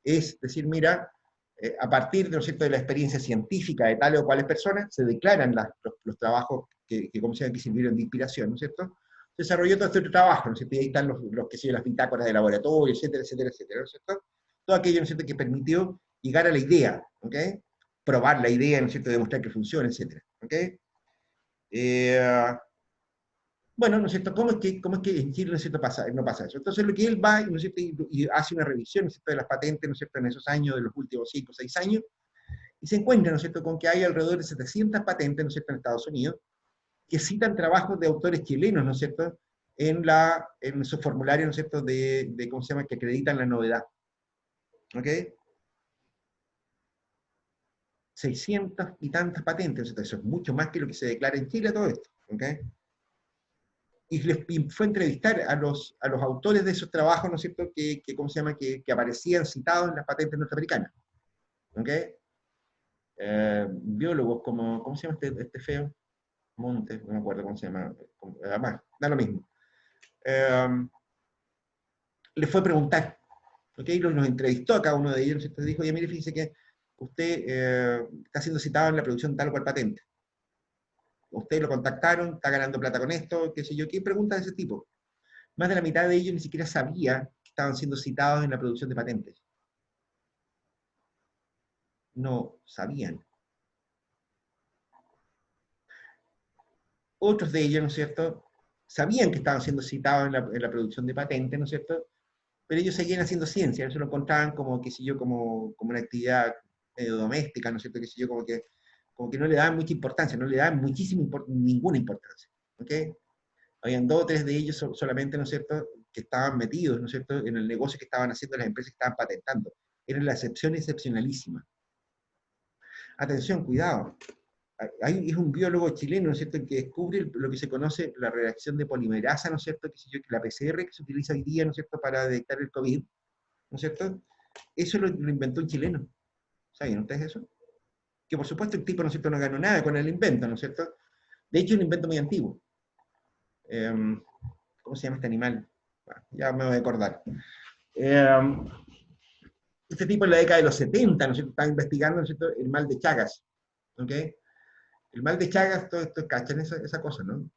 es decir, mira, a partir, ¿no es cierto?, de la experiencia científica de tales o cuales personas, se declaran los trabajos ¿cómo se llama?, que sirvieron de inspiración, ¿no es cierto?, se desarrolló todo este otro trabajo, ¿no es cierto?, y ahí están los que siguen las bitácoras de laboratorio, etcétera, etcétera, etcétera, ¿no es cierto?, todo aquello, ¿no es cierto?, que permitió llegar a la idea, ¿ok? Probar la idea, ¿no es cierto?, demostrar que funciona, etc. ¿Ok? Bueno, ¿no es cierto? ¿Cómo es que en Chile, ¿no es cierto?, no pasa eso? Entonces, lo que él va, ¿no es cierto?, y hace una revisión, ¿no es cierto?, de las patentes, ¿no es cierto?, en esos años, de los últimos 5 o 6 años, y se encuentra, ¿no es cierto?, con que hay alrededor de 700 patentes, ¿no es cierto?, en Estados Unidos, que citan trabajos de autores chilenos, ¿no es cierto?, en su formulario, ¿no es cierto?, ¿cómo se llama?, que acreditan la novedad. ¿Ok? 600 y tantas patentes, ¿no? Eso es mucho más que lo que se declara en Chile todo esto. ¿Ok? Y fue a entrevistar a los autores de esos trabajos, ¿no es cierto?, ¿cómo se llama?, que aparecían citados en las patentes norteamericanas. ¿Ok? Biólogos como, ¿cómo se llama este feo? Montes, no me acuerdo cómo se llama. Además, da lo mismo. Le fue a preguntar, ¿ok? Los entrevistó a cada uno de ellos, y dijo, oye, mire, fíjese que usted está siendo citado en la producción de tal o cual patente. Ustedes lo contactaron, está ganando plata con esto, qué sé yo, ¿qué preguntas de ese tipo? Más de la mitad de ellos ni siquiera sabía que estaban siendo citados en la producción de patentes. No sabían. Otros de ellos, ¿no es cierto?, sabían que estaban siendo citados en la producción de patentes, ¿no es cierto?, pero ellos seguían haciendo ciencia, eso lo encontraban como, qué sé yo, como una actividad doméstica, ¿no es cierto?, qué sé yo, como que no le daban mucha importancia, no le daban ninguna importancia. ¿Ok? Habían 2 o 3 de ellos solamente, ¿no es cierto?, que estaban metidos, ¿no es cierto?, en el negocio que estaban haciendo las empresas que estaban patentando. Era la excepción excepcionalísima. Atención, cuidado. Es un biólogo chileno, ¿no es cierto?, que descubre lo que se conoce la reacción de polimerasa, ¿no es cierto?, que la PCR que se utiliza hoy día, ¿no es cierto?, para detectar el COVID, ¿no es cierto? Eso lo inventó un chileno. ¿Saben ustedes eso? Que por supuesto el tipo, ¿no es cierto?, no ganó nada con el invento, ¿no es cierto? De hecho, es un invento muy antiguo. ¿Cómo se llama este animal? Bueno, ya me voy a acordar. Este tipo en la década de los 70, ¿no es cierto?, estaba investigando, ¿no es cierto?, el mal de Chagas. ¿Ok? El mal de Chagas, todo esto, cachan esa cosa, ¿no?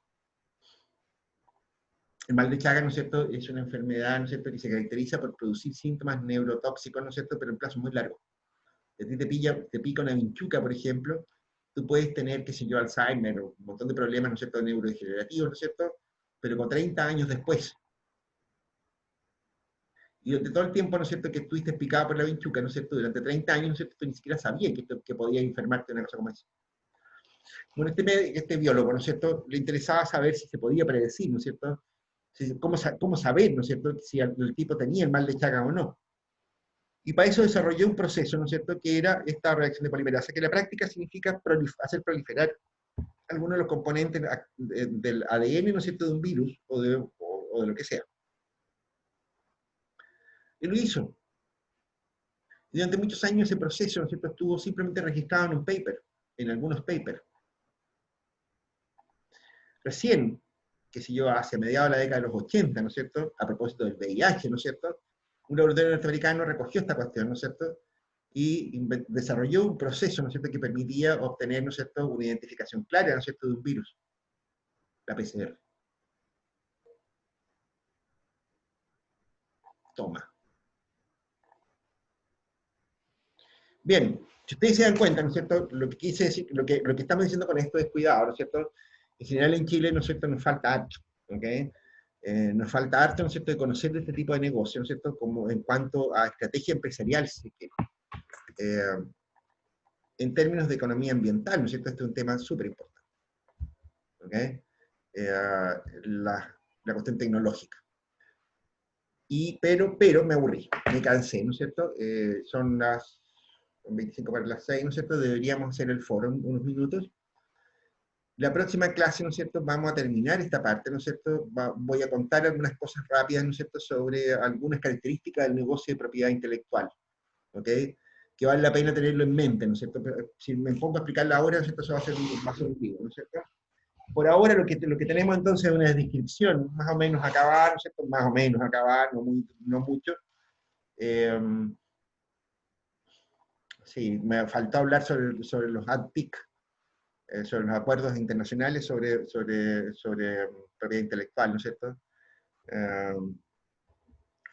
El mal de Chagas, ¿no es cierto?, es una enfermedad, ¿no es cierto?, que se caracteriza por producir síntomas neurotóxicos, ¿no es cierto?, pero en plazos muy largos. Si a ti te pica una vinchuca, por ejemplo, tú puedes tener, qué sé yo, Alzheimer o un montón de problemas, ¿no es cierto?, neurodegenerativos, ¿no es cierto?, pero con 30 años después. Y durante todo el tiempo, ¿no es cierto?, que estuviste picado por la vinchuca, ¿no es cierto?, durante 30 años, ¿no es cierto?, tú ni siquiera sabías que podías enfermarte de una cosa como esa. Bueno, este biólogo, ¿no es cierto?, le interesaba saber si se podía predecir, ¿no es cierto?, cómo saber, ¿no es cierto?, si el tipo tenía el mal de Chagas o no. Y para eso desarrolló un proceso, ¿no es cierto?, que era esta reacción de polimerasa, que en la práctica significa hacer proliferar algunos de los componentes del ADN, ¿no es cierto?, de un virus o de lo que sea. Y lo hizo. Y durante muchos años ese proceso, ¿no es cierto?, estuvo simplemente registrado en un paper, en algunos papers. Recién, qué sé yo, hacia mediados de la década de los 80, ¿no es cierto?, a propósito del VIH, ¿no es cierto?, un laboratorio norteamericano recogió esta cuestión, ¿no es cierto?, y desarrolló un proceso, ¿no es cierto?, que permitía obtener, ¿no es cierto?, una identificación clara, ¿no es cierto?, de un virus, la PCR. Toma. Bien, si ustedes se dan cuenta, ¿no es cierto?, lo que quise decir, lo que estamos diciendo con esto es cuidado, ¿no es cierto?, en general en Chile, ¿no es cierto?, nos falta harto, ¿ok? Nos falta harto, ¿no es cierto?, de conocer de este tipo de negocio, ¿no es cierto?, como en cuanto a estrategia empresarial, si se quiere. En términos de economía ambiental, ¿no es cierto?, este es un tema súper importante, ¿ok? La cuestión tecnológica. Pero me aburrí, me cansé, ¿no es cierto? Son las 25 para las 6, ¿no es cierto? Deberíamos hacer el foro unos minutos. La próxima clase, ¿no es cierto?, vamos a terminar esta parte, ¿no es cierto? Voy a contar algunas cosas rápidas, ¿no es cierto?, sobre algunas características del negocio de propiedad intelectual, ¿ok? Que vale la pena tenerlo en mente, ¿no es cierto? Pero si me pongo a explicarla ahora, ¿no es cierto?, eso va a ser un lío, ¿no es cierto? Por ahora lo que tenemos entonces es una descripción, más o menos acabar, ¿no es cierto?, más o menos acabar, no mucho. Sí, me faltó hablar sobre los ADPIC, sobre los acuerdos internacionales sobre propiedad intelectual, ¿no es cierto?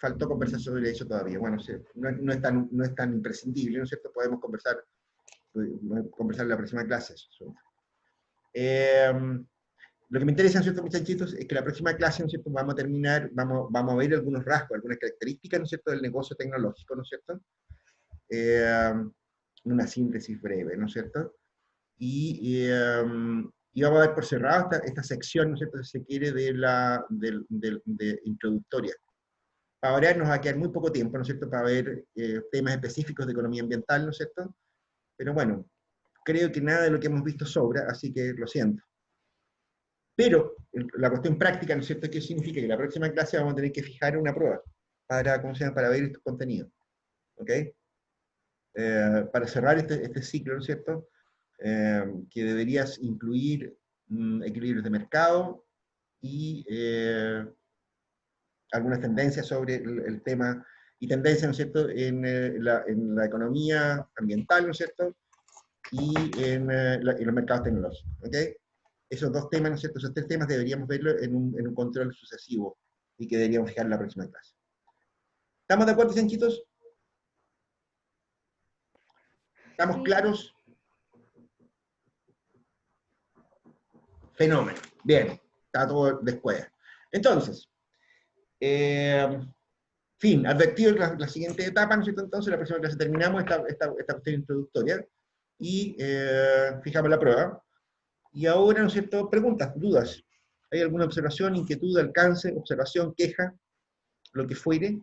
faltó conversar sobre eso todavía. Bueno, sí, no es tan imprescindible, ¿no es cierto? Podemos conversar en la próxima clase. Lo que me interesa, ¿no es cierto, muchachitos? Es que la próxima clase, ¿no es cierto?, vamos a terminar, vamos a ver algunos rasgos, algunas características, ¿no es cierto?, del negocio tecnológico, ¿no es cierto? Una síntesis breve, ¿no es cierto? Y vamos a ver por cerrado esta sección, ¿no es cierto?, si se quiere, de introductoria. Para ahora nos va a quedar muy poco tiempo, ¿no es cierto?, para ver temas específicos de economía ambiental, ¿no es cierto? Pero bueno, creo que nada de lo que hemos visto sobra, así que lo siento. Pero la cuestión práctica, ¿no es cierto?, ¿qué significa? Que la próxima clase vamos a tener que fijar una prueba para, ¿cómo se llama?, para ver estos contenidos. ¿Ok? Para cerrar este ciclo, ¿no es cierto?, que deberías incluir equilibrios de mercado y algunas tendencias sobre el tema, y tendencias, ¿no es cierto?, en la economía ambiental, ¿no es cierto?, y en los mercados tecnológicos. ¿Ok? Esos dos temas, ¿no es cierto?, esos tres temas deberíamos verlo en un control sucesivo y que deberíamos fijar en la próxima clase. ¿Estamos de acuerdo, Sanchitos? ¿Estamos Sí. claros? Fenómeno. Bien, está todo después. Entonces, fin, advertido la siguiente etapa, ¿no es cierto? Entonces, la próxima clase terminamos esta cuestión introductoria y fijamos la prueba. Y ahora, ¿no es cierto?, preguntas, dudas. ¿Hay alguna observación, inquietud, alcance, observación, queja, lo que fuere?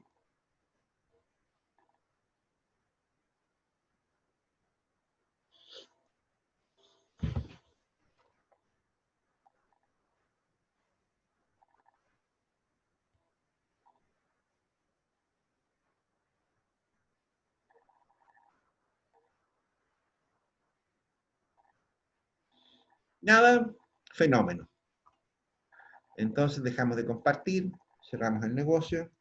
Nada, fenómeno. Entonces dejamos de compartir, cerramos el negocio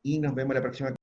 y nos vemos la próxima clase.